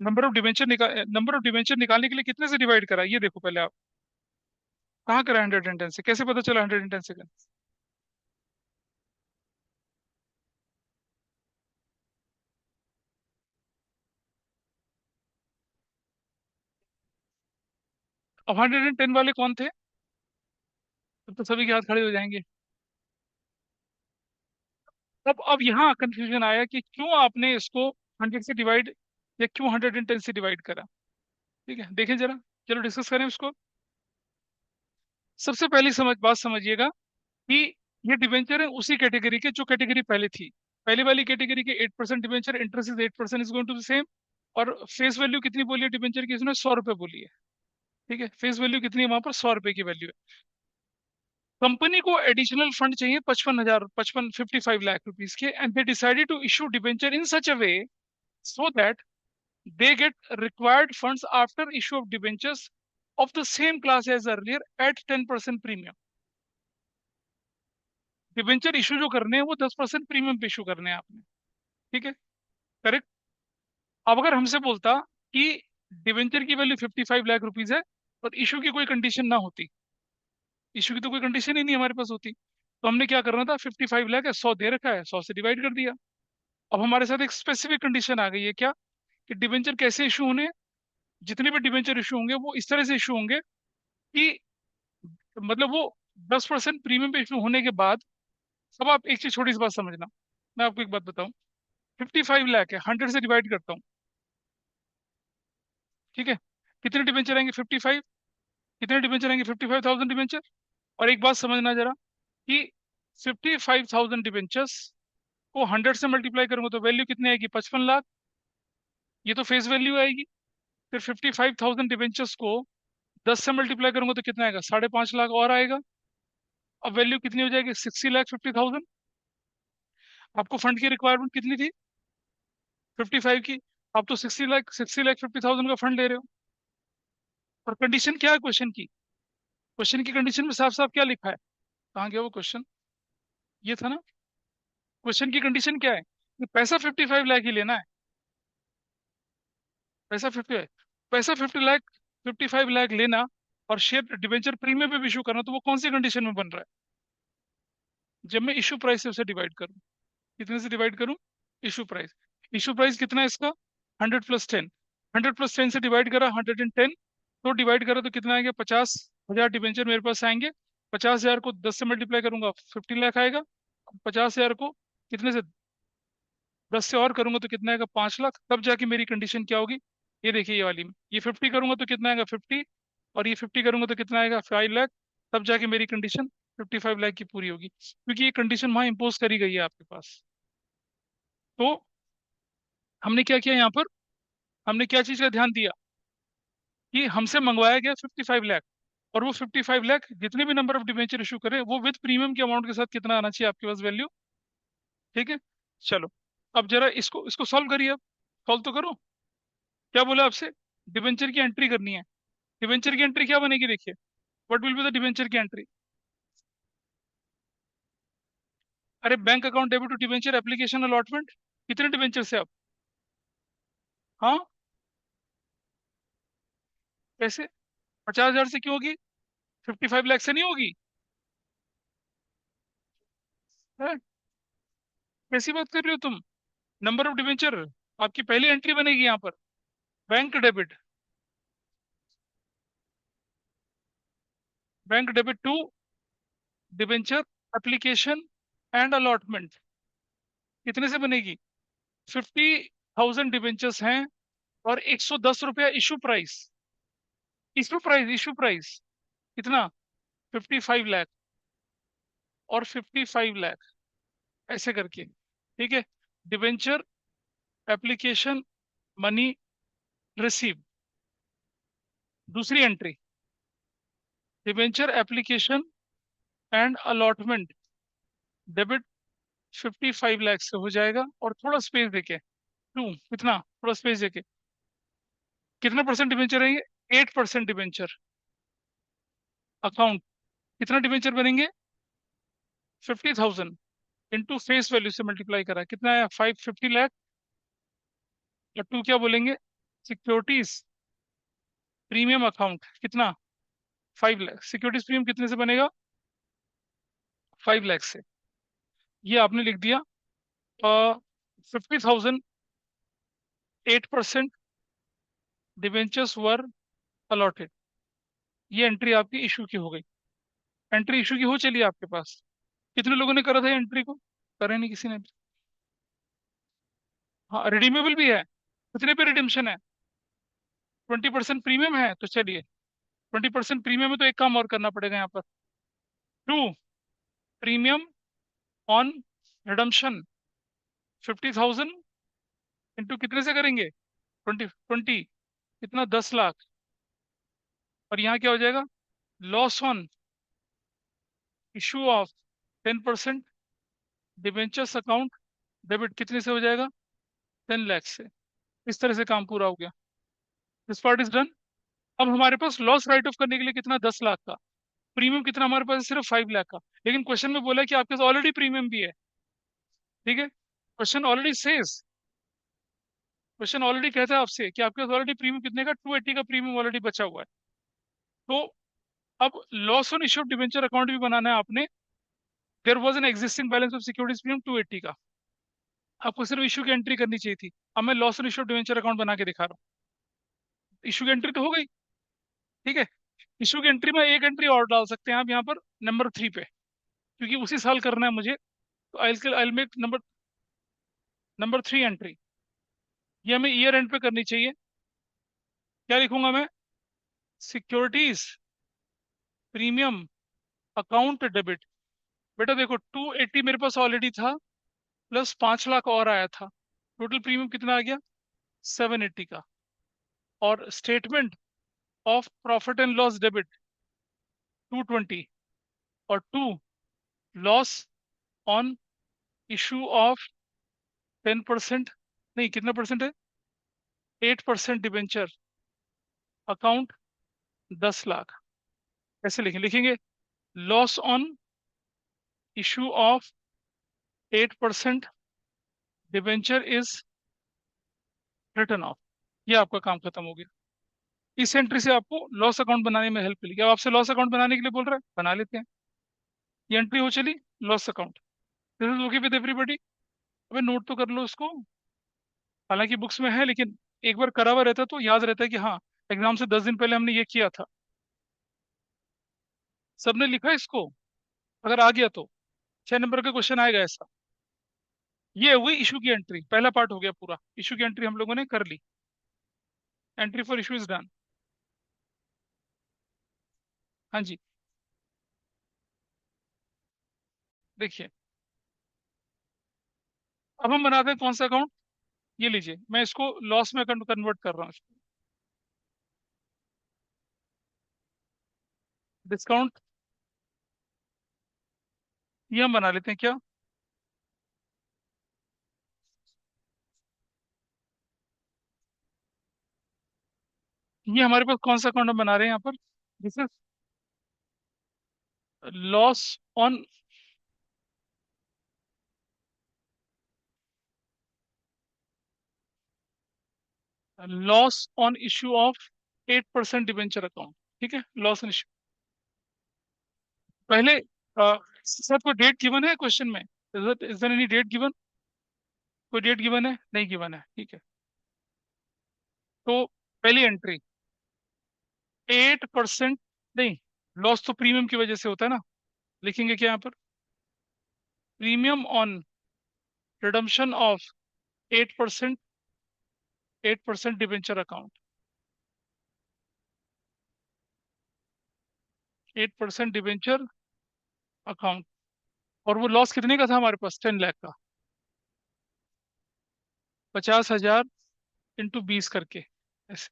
नंबर ऑफ डिवेंचर निकालने के लिए कितने से डिवाइड करा, ये देखो पहले आप। कहाँ करा 110 से, कैसे पता चला 110 से करा? अब 110 वाले कौन थे? तब तो सभी के हाथ खड़े हो जाएंगे। अब यहाँ कंफ्यूजन आया कि क्यों आपने इसको 100 से डिवाइड, या क्यों 110 से डिवाइड करा। ठीक है, देखें जरा, चलो डिस्कस करें उसको। सबसे पहली बात समझिएगा कि ये डिवेंचर है उसी कैटेगरी के जो कैटेगरी पहले थी। पहले वाली कैटेगरी के 8% debenture, interest is 8%, is going to the same. और फेस वैल्यू कितनी बोली है डिवेंचर की, इसने 100 रुपए बोली है। ठीक है, फेस वैल्यू कितनी है वहां पर, 100 रुपए की वैल्यू है। कंपनी को एडिशनल फंड चाहिए 55,000, 55 लाख रुपीज के, and they decided to issue debenture in such a way so that they get required funds after issue of debentures of the same class as earlier at 10% premium। Debenture issue जो करने हैं वो 10% premium पे issue करने हैं आपने। ठीक है, करेक्ट। अब अगर हमसे बोलता कि डिबेंचर की वैल्यू 55 लाख रुपीज है और इशू की कोई कंडीशन ना होती, इशू की तो कोई कंडीशन ही नहीं हमारे पास होती, तो हमने क्या करना था, 55 लाख है, 100 दे रखा है, 100 से डिवाइड कर दिया। अब हमारे साथ एक स्पेसिफिक कंडीशन आ गई है, क्या, कि डिबेंचर कैसे इशू होने, जितने भी डिबेंचर इशू होंगे वो इस तरह से इशू होंगे कि, मतलब वो 10% प्रीमियम पे इशू होने के बाद। अब आप एक चीज, छोटी सी बात समझना, मैं आपको एक बात बताऊं। 55 लाख है, 100 से डिवाइड करता हूँ, ठीक है। कितने डिबेंचर आएंगे 55, कितने डिबेंचर आएंगे 55,000 डिबेंचर। और एक बात समझना जरा, कि 55,000 डिबेंचर्स को 100 से मल्टीप्लाई करूंगा तो वैल्यू कितनी आएगी, 55 लाख। ये तो फेस वैल्यू आएगी। फिर 55,000 डिबेंचर्स को 10 से मल्टीप्लाई करूंगा तो कितना आएगा, 5.5 लाख और आएगा। अब वैल्यू कितनी हो जाएगी, 60,50,000। आपको फंड की रिक्वायरमेंट कितनी थी, 55 की। आप तो 60,50,000 का फंड ले रहे हो। और कंडीशन क्या है क्वेश्चन की, क्वेश्चन की कंडीशन में साफ साफ क्या लिखा है, कहाँ गया वो क्वेश्चन, ये था ना। क्वेश्चन की कंडीशन क्या है, कि पैसा 55 लाख ही लेना है। पैसा 50 लाख, 55 लाख लेना, और शेयर डिवेंचर प्रीमियम पे भी इशू करना, तो वो कौन सी कंडीशन में बन रहा है, जब मैं इशू प्राइस से उसे डिवाइड करूं। कितने से डिवाइड करूं, इशू प्राइस। इशू प्राइस कितना है इसका, 100 + 10। 100 + 10 से डिवाइड करा 110, तो डिवाइड करा तो कितना आएगा, 50,000 डिवेंचर मेरे पास आएंगे। 50,000 को 10 से मल्टीप्लाई करूंगा 15 लाख आएगा। 50,000 को कितने से, 10 से और करूंगा तो कितना आएगा, 5 लाख। तब जाके मेरी कंडीशन क्या होगी, ये देखिए ये वाली में, ये 50 करूंगा तो कितना आएगा 50, और ये 50 करूंगा तो कितना आएगा 5 लाख। तब जाके मेरी कंडीशन 55 लाख की पूरी होगी, क्योंकि ये कंडीशन वहां इम्पोज करी गई है आपके पास। तो हमने क्या किया यहाँ पर, हमने क्या चीज का ध्यान दिया, कि हमसे मंगवाया गया 55 लाख, और वो 55 लाख जितने भी नंबर ऑफ डिवेंचर इशू करे वो विद प्रीमियम के अमाउंट के साथ कितना आना चाहिए आपके पास वैल्यू, ठीक है, चलो अब जरा इसको इसको सॉल्व करिए, अब सॉल्व तो करो। क्या बोला आपसे? डिबेंचर की एंट्री करनी है। डिबेंचर की एंट्री क्या बनेगी, देखिए, what will be the debenture की एंट्री? अरे bank account debit to debenture application allotment. कितने डिबेंचर से आप? हाँ, कैसे? 50,000 से क्यों होगी? 55 लाख से नहीं होगी? है? कैसी बात कर रहे हो तुम? नंबर ऑफ डिबेंचर आपकी पहली एंट्री बनेगी यहाँ पर। Bank debit, bank debit to debenture application and allotment. कितने से बनेगी? 50,000 डिबेंचर्स हैं, और 110 रुपया इशू प्राइस। इशू प्राइस कितना? 55 लाख और 55 लाख, ऐसे करके, ठीक है। डिबेंचर एप्लीकेशन मनी रिसीव, दूसरी entry, debenture application and allotment debit 55 lakh से हो जाएगा, और थोड़ा स्पेस देके, टू, कितना, थोड़ा स्पेस देके, कितना परसेंट डिबेंचर रहेंगे? 8% डिबेंचर अकाउंट। कितना डिबेंचर बनेंगे? 50,000 इंटू फेस वैल्यू से मल्टीप्लाई करा, कितना आया? 550 लाख। और टू क्या बोलेंगे? सिक्योरिटीज प्रीमियम अकाउंट, कितना? 5 लाख। सिक्योरिटीज प्रीमियम कितने से बनेगा? 5 लाख से। ये आपने लिख दिया। 50,000, 8% डिबेंचर्स वर अलॉटेड। ये एंट्री आपकी इशू की हो गई। एंट्री इशू की हो चलिए आपके पास। कितने लोगों ने करा था एंट्री को? करे नहीं किसी ने भी। हाँ, रिडीमेबल भी है। कितने पे रिडीम्शन है? 20% प्रीमियम है, तो चलिए, 20% प्रीमियम है तो एक काम और करना पड़ेगा यहाँ पर। To, premium on redemption, 50,000 into कितने से करेंगे? 20 20, कितना? 10 लाख। और यहाँ क्या हो जाएगा? Loss on issue of 10% debentures account debit, कितने से हो जाएगा? 10 लाख से। इस तरह से काम पूरा हो गया। This part is done. अब हमारे पास लॉस राइट ऑफ करने के लिए कितना? 10 लाख का। प्रीमियम कितना हमारे पास है? सिर्फ 5 लाख का। लेकिन क्वेश्चन में बोला है कि आपके पास ऑलरेडी प्रीमियम भी है। ठीक है, question already says, question already कहता है आपसे कि आपके पास ऑलरेडी प्रीमियम कितने का? 280 का प्रीमियम ऑलरेडी बचा हुआ है। तो अब loss on issue of debenture account भी बनाना है आपने। There was an existing balance of securities premium 280 का। आपको सिर्फ इशू की एंट्री करनी चाहिए थी। अब मैं loss on issue of debenture account बना के दिखा रहा हूँ। इशू की एंट्री तो हो गई, ठीक है। इशू की एंट्री में एक एंट्री और डाल सकते हैं आप यहाँ पर, नंबर 3 पे, क्योंकि उसी साल करना है मुझे। तो आई मेक नंबर 3 एंट्री। ये हमें ईयर एंड पे करनी चाहिए। क्या लिखूंगा मैं? Securities premium account debit. बेटा देखो, 280 मेरे पास ऑलरेडी था, प्लस 5 लाख और आया था, टोटल प्रीमियम कितना आ गया? 780 का। और statement of profit and loss debit 220, और to, loss on issue of 10%, नहीं, कितना परसेंट है? 8% डिबेंचर अकाउंट 10 लाख। कैसे लिखेंगे? Loss on issue of 8% debenture is return of. ये आपका काम खत्म हो गया। इस एंट्री से आपको लॉस अकाउंट बनाने में हेल्प मिलेगी। अब आपसे लॉस अकाउंट बनाने के लिए बोल रहा है, बना लेते हैं। ये एंट्री हो चली, loss account. This is okay with everybody. अबे नोट तो कर लो उसको। हालांकि बुक्स में है, लेकिन एक बार करा हुआ रहता तो याद रहता है कि हाँ, एग्जाम से 10 दिन पहले हमने ये किया था। सबने लिखा इसको? अगर आ गया तो 6 नंबर का क्वेश्चन आएगा ऐसा। ये हुई इशू की एंट्री, पहला पार्ट हो गया पूरा। इशू की एंट्री हम लोगों ने कर ली। Entry for issue is done. हाँ जी, देखिए, अब हम बनाते हैं कौन सा अकाउंट? ये लीजिए, मैं इसको लॉस में कन्वर्ट कर रहा हूँ। डिस्काउंट, ये हम बना लेते हैं क्या? ये हमारे पास कौन सा अकाउंट हम बना रहे हैं यहाँ पर? This is loss on, loss on issue of 8% debenture account. ठीक है, लॉस ऑन इश्यू। पहले सर कोई डेट गिवन है क्वेश्चन में? Is there any date given? कोई डेट गिवन है? नहीं गिवन है, ठीक है। तो पहली एंट्री 8%, नहीं, लॉस तो प्रीमियम की वजह से होता है ना। लिखेंगे क्या यहाँ पर? Premium on redemption of 8%, 8% debenture account, 8% debenture account. और वो लॉस कितने का था हमारे पास? 10 लाख का। 50,000 इंटू 20 करके ऐसे।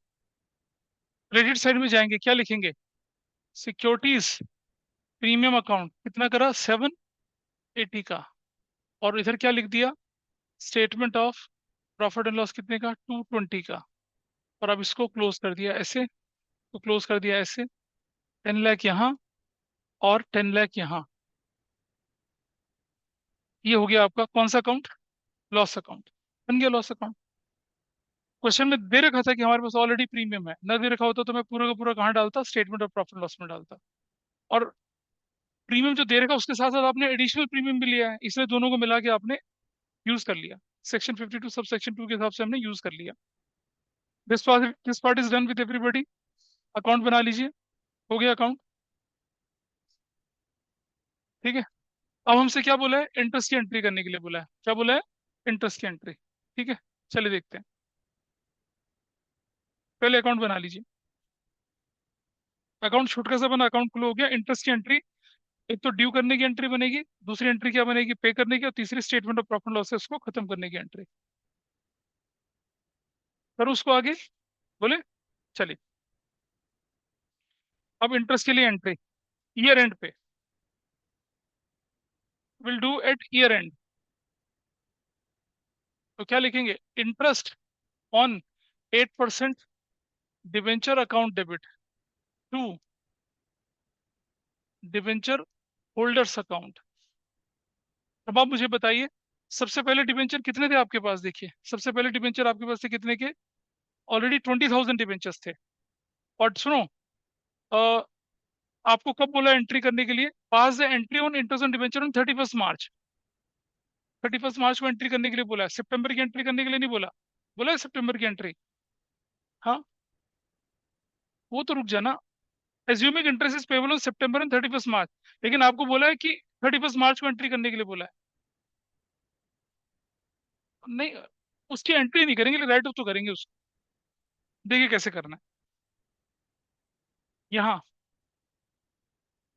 क्रेडिट साइड में जाएंगे, क्या लिखेंगे? सिक्योरिटीज प्रीमियम अकाउंट कितना करा? 780 का। और इधर क्या लिख दिया? Statement of profit and loss कितने का? 220 का। और अब इसको क्लोज कर दिया ऐसे, तो क्लोज कर दिया ऐसे। 10 लाख यहाँ और 10 लाख यहाँ। ये हो गया आपका कौन सा अकाउंट? Loss account. बन गया लॉस अकाउंट। क्वेश्चन में दे रखा था कि हमारे पास ऑलरेडी प्रीमियम है, न दे रखा होता तो मैं पूरा का पूरा कहाँ डालता? स्टेटमेंट ऑफ प्रॉफिट लॉस में डालता। और प्रीमियम जो दे रखा उसके साथ साथ आपने एडिशनल प्रीमियम भी लिया है, इसलिए दोनों को मिला के आपने यूज कर लिया। सेक्शन 52 सब सेक्शन 2 के हिसाब से हमने यूज कर लिया। This part is done with everybody. Account बना लीजिए। हो गया अकाउंट। ठीक है। अब हमसे क्या बोला है? इंटरेस्ट की एंट्री करने के लिए बोला है। क्या बोला है? इंटरेस्ट की एंट्री। ठीक है, चलिए देखते हैं। पहले अकाउंट बना लीजिए। अकाउंट छोटा सा बना, अकाउंट क्लोज हो गया। इंटरेस्ट की एंट्री, एक तो ड्यू करने की एंट्री बनेगी, दूसरी एंट्री क्या बनेगी? पे करने की, और तीसरी स्टेटमेंट ऑफ प्रॉफिट लॉस को खत्म करने की एंट्री। करो उसको आगे, बोले। चलिए, अब इंटरेस्ट के लिए एंट्री ईयर एंड पे will do at year end. तो क्या लिखेंगे? Interest on 8% debenture account debit to debenture holders account. अब आप मुझे बताइए, सबसे पहले डिवेंचर कितने थे आपके पास? देखिए, सबसे पहले डिवेंचर आपके पास थे कितने के? ऑलरेडी 20,000 डिवेंचर्स थे। और सुनो, अ, आपको कब बोला एंट्री करने के लिए? Pass the entry on interest on debenture on 31 March. 31 मार्च को एंट्री करने के लिए बोला है, सितंबर की एंट्री करने के लिए नहीं बोला। बोला है सितंबर की एंट्री? हाँ, वो तो रुक जाना। Assuming interest is payable on September and 31 मार्च, लेकिन आपको बोला है कि 31 मार्च को एंट्री करने के लिए बोला है। नहीं, उसकी एंट्री नहीं करेंगे, राइट ऑफ तो करेंगे उसको। देखिए कैसे करना है। यहाँ,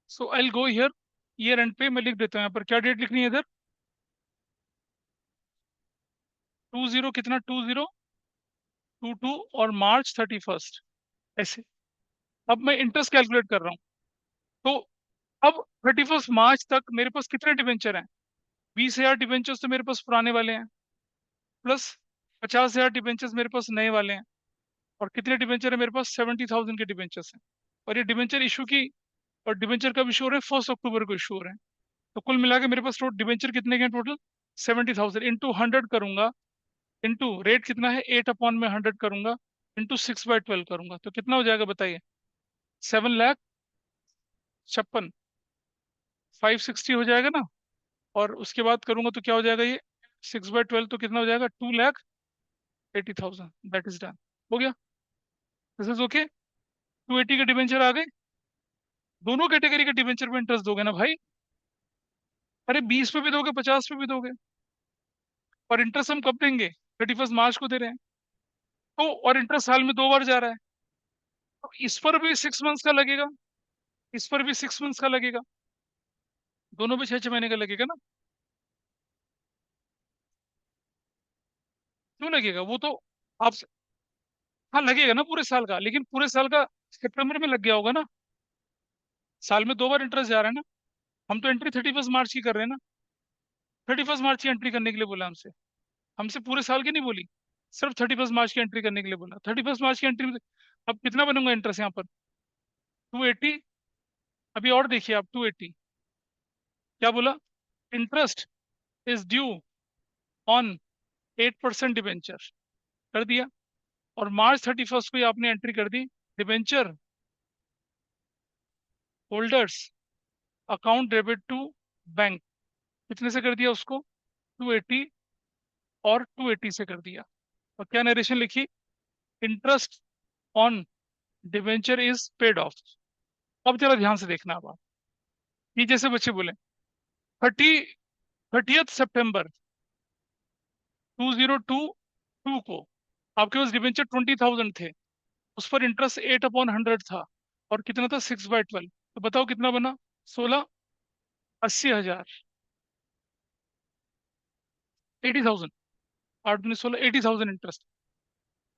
सो आई गो हियर, ईयर एंड पे मैं लिख देता हूँ यहाँ पर। क्या डेट लिखनी है इधर? 20 कितना? 2022 और March 31 ऐसे। अब मैं इंटरेस्ट कैलकुलेट कर रहा हूँ। तो अब 31 मार्च तक मेरे पास कितने डिवेंचर हैं? 20,000 डिवेंचर्स तो मेरे पास पुराने वाले हैं, प्लस 50,000 डिवेंचर्स मेरे पास नए वाले हैं। और कितने डिवेंचर है मेरे पास? 70,000 के डिवेंचर्स हैं। और ये डिवेंचर इशू की, और डिवेंचर कब इशू हो रहे हैं? 1 अक्टूबर को इशू हो रहे हैं। तो कुल मिला के मेरे पास डिवेंचर कितने के हैं टोटल? 70,000 इंटू 100 करूंगा, इंटू रेट कितना है? 8 अपॉन में 100 करूंगा, इंटू 6/12 करूंगा, तो कितना हो जाएगा बताइए? 7,56,560 हो जाएगा ना। और उसके बाद करूंगा तो क्या हो जाएगा ये? 6/12 तो कितना हो जाएगा? 2,80,000। That is done. हो गया। This is okay. 280 के डिवेंचर आ गए। दोनों कैटेगरी के डिवेंचर में इंटरेस्ट दोगे ना भाई? अरे 20 पे भी दोगे, 50 पे भी दोगे। और इंटरेस्ट हम कब देंगे? 31 मार्च को दे रहे हैं। तो और इंटरेस्ट साल में 2 बार जा रहा है, तो इस पर भी 6 मंथ्स का लगेगा, इस पर भी 6 मंथ्स का लगेगा। दोनों में 6 6 महीने का लगेगा ना। क्यों लगेगा? वो तो आप, हाँ लगेगा ना पूरे साल का, लेकिन पूरे साल का सितंबर में लग गया होगा ना। साल में 2 बार इंटरेस्ट जा रहा है ना। हम तो एंट्री 31 मार्च की कर रहे हैं ना। 31 मार्च की एंट्री करने के लिए बोला हमसे। हमसे पूरे साल की नहीं बोली, सिर्फ 31 मार्च की एंट्री करने के लिए बोला। 31 मार्च की एंट्री में अब कितना बनूंगा इंटरेस्ट यहाँ पर? 280। अभी और देखिए आप, 280 क्या बोला? Interest is due on 8% debenture, कर दिया। और March 31 को ही आपने एंट्री कर दी, debenture holders account debit to bank. कितने से कर दिया उसको? 280 और 280 से कर दिया। और क्या नरेशन लिखी? Interest on debenture is paid of. अब जरा ध्यान से देखना अब आप, ये जैसे बच्चे बोले 30 30 सितंबर 2022 को आपके पास डिबेंचर 20,000 थे, उस पर इंटरेस्ट 8/100 था, और कितना था? 6/12। तो बताओ कितना बना? 16, 80,000, 80,000। 8 × 16, 80,000 इंटरेस्ट।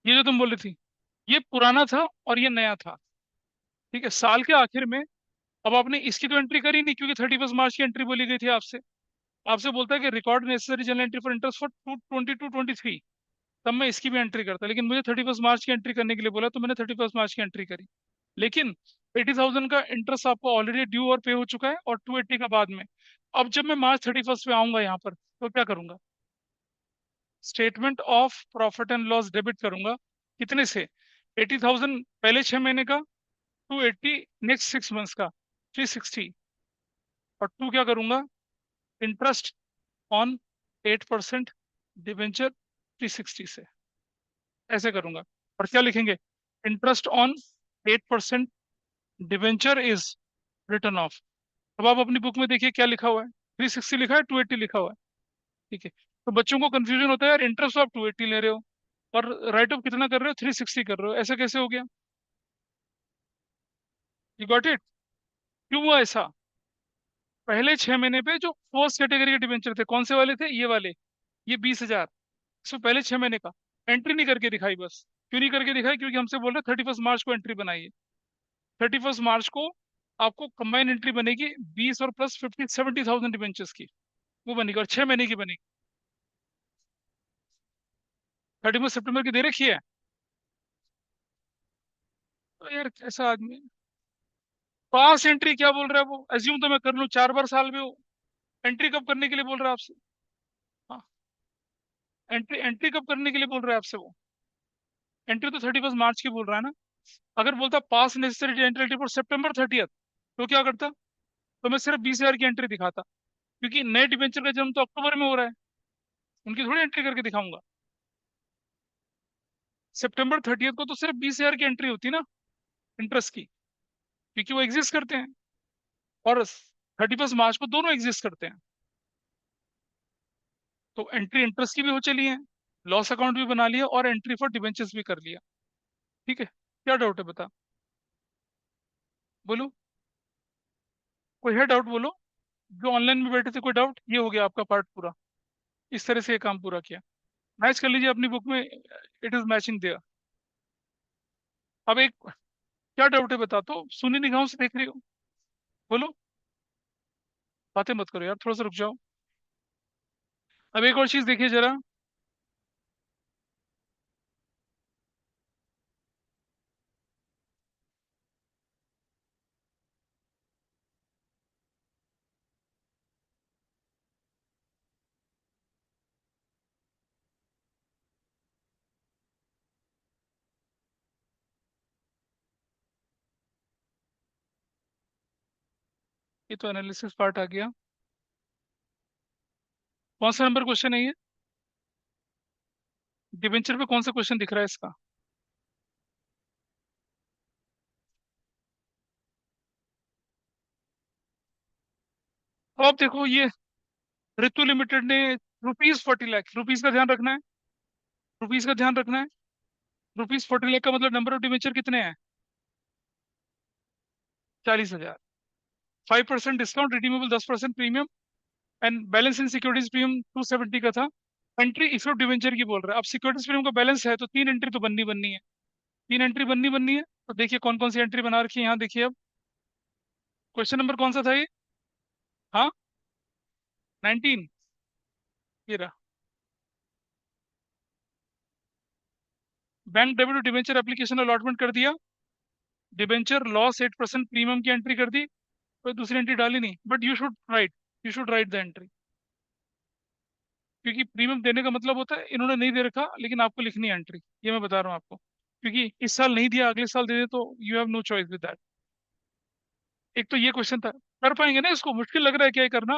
ये जो तुम बोल रही थी, ये पुराना था और ये नया था। ठीक है, साल के आखिर में अब आपने इसकी तो एंट्री करी नहीं, क्योंकि 31 मार्च की एंट्री बोली गई थी आपसे। आपसे बोलता है कि record necessary general entry for interest for 2022-23। तब मैं इसकी भी एंट्री करता, लेकिन मुझे 31 मार्च की एंट्री करने के लिए बोला, तो मैंने 31 मार्च की एंट्री करी। लेकिन 80,000 का इंटरेस्ट आपको ऑलरेडी ड्यू और पे हो चुका है, और 280 का बाद में। अब जब मैं March 31 पे आऊंगा यहाँ पर, तो क्या करूंगा? Statement of profit and loss debit करूंगा। कितने से? 80,000 पहले 6 महीने का, 280 नेक्स्ट 6 मंथ्स का, 360। और टू क्या करूंगा? इंटरेस्ट ऑन 8% डिवेंचर 360 से, ऐसे करूंगा। और क्या लिखेंगे? Interest on 8% debenture is return of. अब आप अपनी बुक में देखिए क्या लिखा हुआ है, 360 लिखा है, 280 लिखा हुआ है। ठीक है, तो बच्चों को कंफ्यूजन होता है, यार इंटरेस्ट तो आप 280 ले रहे हो और राइट ऑफ कितना कर रहे हो? 360 कर रहे हो, ऐसा कैसे हो गया? You got it? क्यों हुआ ऐसा? पहले 6 महीने पे जो फर्स्ट कैटेगरी के डिवेंचर थे, कौन से वाले थे? ये वाले, ये 20,000, इसमें पहले 6 महीने का एंट्री नहीं करके दिखाई बस। क्यों नहीं करके दिखाई? क्योंकि हमसे बोल रहे 31 मार्च को एंट्री बनाइए। 31 मार्च को आपको कंबाइन एंट्री बनेगी 20 और प्लस 70,000 डिवेंचर्स की, वो बनेगी, और 6 महीने की बनेगी। 31 सितंबर की दे रखी है। तो यार कैसा आदमी है? पास एंट्री क्या बोल रहा है वो? एज्यूम तो मैं कर लूं 4 बार साल में हो, एंट्री कब करने के लिए बोल रहा है आपसे? हाँ, एंट्री एंट्री कब करने के लिए बोल रहा है आपसे वो? एंट्री तो 31 मार्च की बोल रहा है ना। अगर बोलता पास नेसेसरी एंट्री फॉर September 30, तो क्या करता? तो मैं सिर्फ 20,000 की एंट्री दिखाता, क्योंकि नए डिवेंचर का जन्म तो अक्टूबर में हो रहा है, उनकी थोड़ी एंट्री करके दिखाऊंगा। September 30 को तो सिर्फ 20,000 की एंट्री होती है ना, इंटरेस्ट की, क्योंकि वो एग्जिस्ट करते हैं। और 31 मार्च को दोनों एग्जिस्ट करते हैं। तो एंट्री इंटरेस्ट की भी हो चली है, लॉस अकाउंट भी बना लिया, और एंट्री फॉर डिवेंचर्स भी कर लिया। ठीक है, क्या डाउट है बता, बोलो। कोई है डाउट? बोलो। जो ऑनलाइन में बैठे थे, कोई डाउट? ये हो गया आपका पार्ट पूरा, इस तरह से ये काम पूरा किया। मैच कर लीजिए अपनी बुक में, इट इज मैचिंग देयर। अब एक, क्या डाउट है बता, तो सुनी निगाहों से देख रही हो, बोलो। बातें मत करो यार, थोड़ा सा रुक जाओ। अब एक और चीज देखिए जरा। ये तो एनालिसिस पार्ट आ गया। कौन सा नंबर क्वेश्चन है ये? डिवेंचर पे कौन सा क्वेश्चन दिख रहा है इसका? अब आप देखो, ये ऋतु लिमिटेड ने ₹40 लाख, रुपीज का ध्यान रखना है, रुपीज का ध्यान रखना है। ₹40 लाख का मतलब नंबर ऑफ डिवेंचर कितने हैं? 40,000। 5% discount, redeemable 10% premium, and balance in securities premium 270 का था। एंट्री इफेक्ट डिवेंचर की बोल रहा है। अब सिक्योरिटीज प्रीमियम का बैलेंस है, तो 3 एंट्री तो बननी बननी है। 3 एंट्री बननी बननी है। तो देखिए कौन कौन सी एंट्री बना रखी है यहाँ, देखिए अब। क्वेश्चन नंबर कौन सा था ये? हाँ, 19। ये रहा। Bank debit debenture application allotment कर दिया, डिबेंचर लॉस 8% प्रीमियम की एंट्री कर दी, कोई दूसरी एंट्री डाली नहीं, but you should write the entry, क्योंकि प्रीमियम देने का मतलब होता है इन्होंने नहीं दे रखा लेकिन आपको लिखनी है एंट्री, ये मैं बता रहा हूँ आपको, क्योंकि इस साल नहीं दिया अगले साल दे दे तो you have no choice with that. एक तो ये क्वेश्चन था, कर पाएंगे ना इसको, मुश्किल लग रहा है क्या ये करना।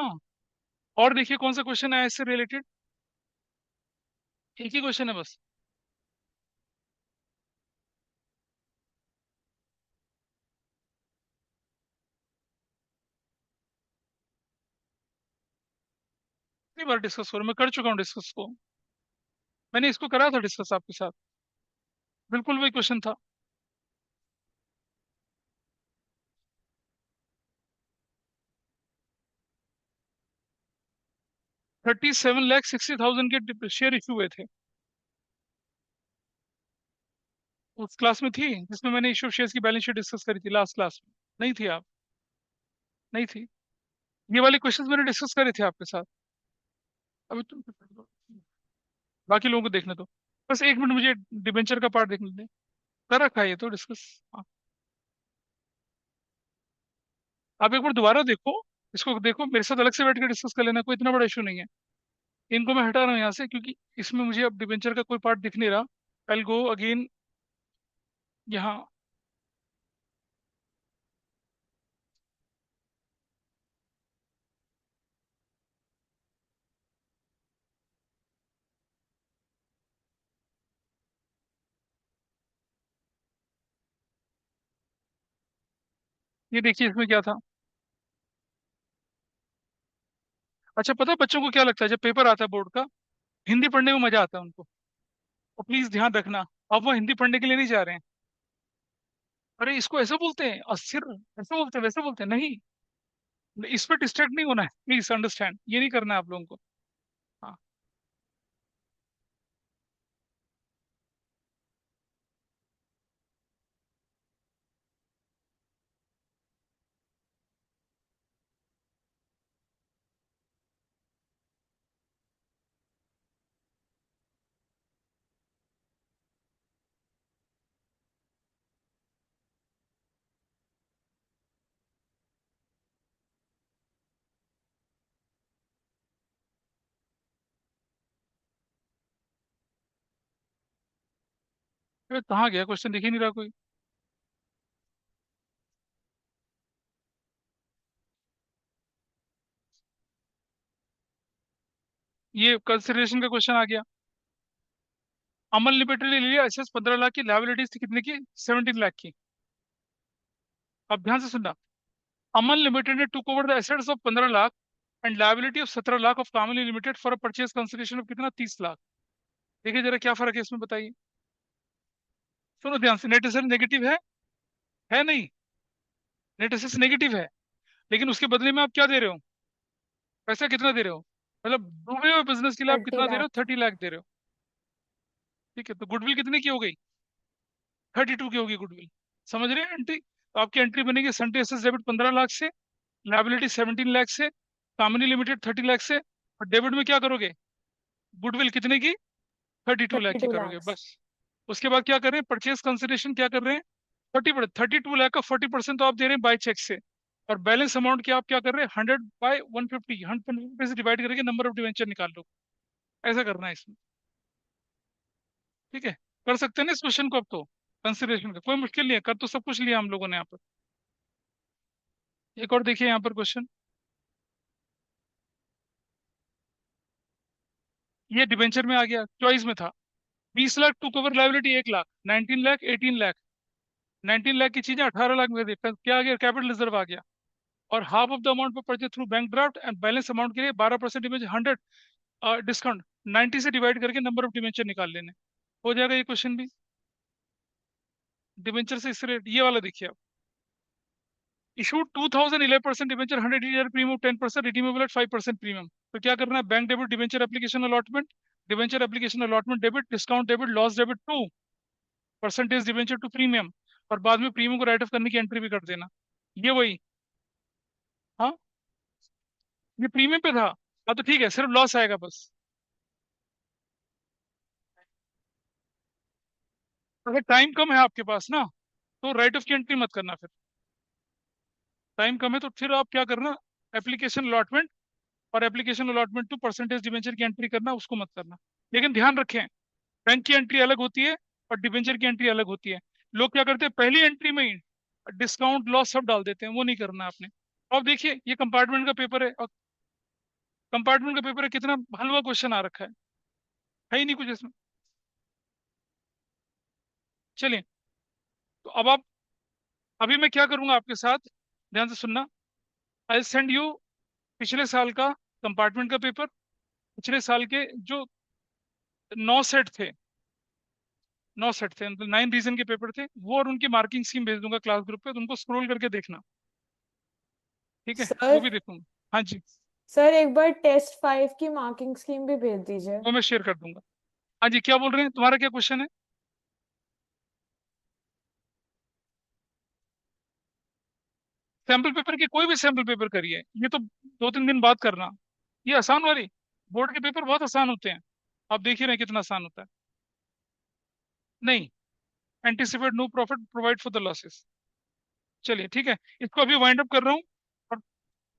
और देखिए कौन सा क्वेश्चन है इससे रिलेटेड, एक ही क्वेश्चन है बस। कितनी बार डिस्कस करूँ, मैं कर चुका हूँ डिस्कस को, मैंने इसको करा था डिस्कस आपके साथ, बिल्कुल वही क्वेश्चन था। 37,60,000 के शेयर इशू हुए थे, उस क्लास में थी जिसमें मैंने इशू शेयर्स की बैलेंस शीट डिस्कस करी थी लास्ट क्लास में, नहीं थी आप, नहीं थी, ये वाले क्वेश्चंस मैंने डिस्कस करे थे आपके साथ। अभी तुम बाकी लोगों को देखने दो, बस 1 मिनट मुझे डिबेंचर का पार्ट देखने दे, कर रखा है ये तो डिस्कस। आप एक बार दोबारा देखो, इसको देखो मेरे साथ अलग से बैठ के डिस्कस कर लेना, कोई इतना बड़ा इशू नहीं है। इनको मैं हटा रहा हूँ यहाँ से क्योंकि इसमें मुझे अब डिबेंचर का कोई पार्ट दिख नहीं रहा। आई गो अगेन यहाँ, ये देखिए इसमें क्या था। अच्छा पता है बच्चों को क्या लगता है जब पेपर आता है बोर्ड का, हिंदी पढ़ने में मजा आता है उनको, और प्लीज ध्यान रखना, अब वो हिंदी पढ़ने के लिए नहीं जा रहे हैं। अरे इसको ऐसे बोलते हैं अस्थिर, ऐसे बोलते हैं वैसे बोलते हैं, नहीं, इस पे डिस्ट्रैक्ट नहीं होना है, प्लीज अंडरस्टैंड, ये नहीं करना है आप लोगों को। हाँ, अरे कहाँ गया क्वेश्चन, दिख ही नहीं रहा कोई। ये कंसिडरेशन का क्वेश्चन आ गया। अमन लिमिटेड ने लिया एसेट्स 15 लाख की, लाइबिलिटीज थी कितने की, 17 लाख की। अब ध्यान से सुनना, अमन लिमिटेड ने took over the assets of 15 lakh and liability of 17 lakh of Kamli limited for a purchase consideration of कितना, 30 लाख। देखिए जरा क्या फर्क है इसमें बताइए, सुनो ध्यान से, नेट एसेट नेगेटिव है नहीं, नेट एसेट्स नेगेटिव है, लेकिन उसके बदले में आप क्या दे रहे हो, पैसा कितना दे रहे हो, मतलब डूबे हुए बिजनेस के लिए आप थर्टी कितना दे रहे हो, लाख 30 लाख दे रहे हो। ठीक है, तो गुडविल कितने की हो गई, 32 की होगी गुडविल, समझ रहे हैं एंट्री। तो आपकी एंट्री बनेगी सनटी एसेट्स डेबिट 15 लाख से, लाइबिलिटी 17 लाख से, कामनी लिमिटेड 30 लाख से, और डेबिट में क्या करोगे, गुडविल कितने की, 32 लाख थर्टी की टू करोगे लैक्स बस। उसके बाद क्या कर रहे हैं, परचेज कंसिडरेशन क्या कर रहे हैं, 32 लाख का 40% तो आप दे रहे हैं बाय चेक से, और बैलेंस अमाउंट क्या आप क्या कर रहे हैं, 100/150, 150 से डिवाइड करके नंबर ऑफ डिवेंचर निकाल लो, ऐसा करना है इसमें। ठीक है, कर सकते हैं ना इस क्वेश्चन को अब तो, कंसिडरेशन का कोई मुश्किल नहीं है, कर तो सब कुछ लिया हम लोगों ने यहाँ पर। एक और देखिए यहाँ पर क्वेश्चन, ये डिवेंचर में आ गया, चॉइस में था, 20 lakh to cover liability, 1 lakh, 19 lakh, 18 lakh, 19 lakh की चीजें 18 लाख में दे, क्या आ गया, कैपिटल रिजर्व आ गया, और हाफ ऑफ द अमाउंट पर purchase through bank draft, and balance amount के लिए 12% डिवेंचर 100 डिस्काउंट, 90 से डिवाइड करके नंबर ऑफ डिवेंचर निकाल लेने, हो जाएगा ये क्वेश्चन भी। डिवेंचर से इस रेट ये वाला देखिए आप, इशूड 2011% डिवेंचर 100 ईयर प्रीमियम 10%, रिडीमेबल एट 5% प्रीमियम। तो क्या करना है, bank debit debenture application allotment, debenture application allotment debit, discount debit, loss debit to, percentage debenture to premium, और बाद में प्रीमियम को राइट ऑफ करने की एंट्री भी कर देना, ये वही। हाँ, ये प्रीमियम पे था, हाँ तो ठीक है, सिर्फ लॉस आएगा बस। अगर टाइम कम है आपके पास ना, तो राइट ऑफ की एंट्री मत करना फिर, टाइम कम है तो फिर आप क्या करना, एप्लीकेशन अलॉटमेंट और application allotment to percentage debenture की एंट्री करना, उसको मत करना। लेकिन ध्यान रखें, बैंक की एंट्री अलग होती है और डिवेंचर की एंट्री अलग होती है। लोग क्या करते हैं, पहली एंट्री में ही डिस्काउंट लॉस सब डाल देते हैं, वो नहीं करना आपने। अब देखिए ये कंपार्टमेंट का पेपर है, और कंपार्टमेंट का पेपर है, कितना हलवा क्वेश्चन आ रखा है ही नहीं कुछ इसमें। चलिए, तो अब आप, अभी मैं क्या करूंगा आपके साथ, ध्यान से सुनना। आई सेंड यू पिछले साल का कंपार्टमेंट का पेपर, पिछले साल के जो 9 सेट थे, 9 सेट थे, मतलब 9 रीजन के पेपर थे वो, और उनकी मार्किंग स्कीम भेज दूंगा क्लास ग्रुप पे, तो उनको स्क्रॉल करके देखना। ठीक है, वो सर भी देखूंगा। हाँ जी, सर एक बार टेस्ट 5 की मार्किंग स्कीम भी भेज दीजिए। वो मैं शेयर कर दूंगा। हाँ जी, क्या बोल रहे हैं, तुम्हारा क्या क्वेश्चन है? सैम्पल पेपर की, कोई भी सैम्पल पेपर करिए, ये तो 2-3 दिन बाद करना। ये आसान वाली, बोर्ड के पेपर बहुत आसान होते हैं, आप देख ही रहे हैं कितना आसान होता है। नहीं, anticipate no profit provide for the losses. चलिए ठीक है, इसको अभी वाइंड अप कर रहा हूँ, और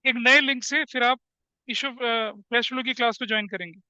एक नए लिंक से फिर आप इशू फ्लैश फ्लो की क्लास को ज्वाइन करेंगे।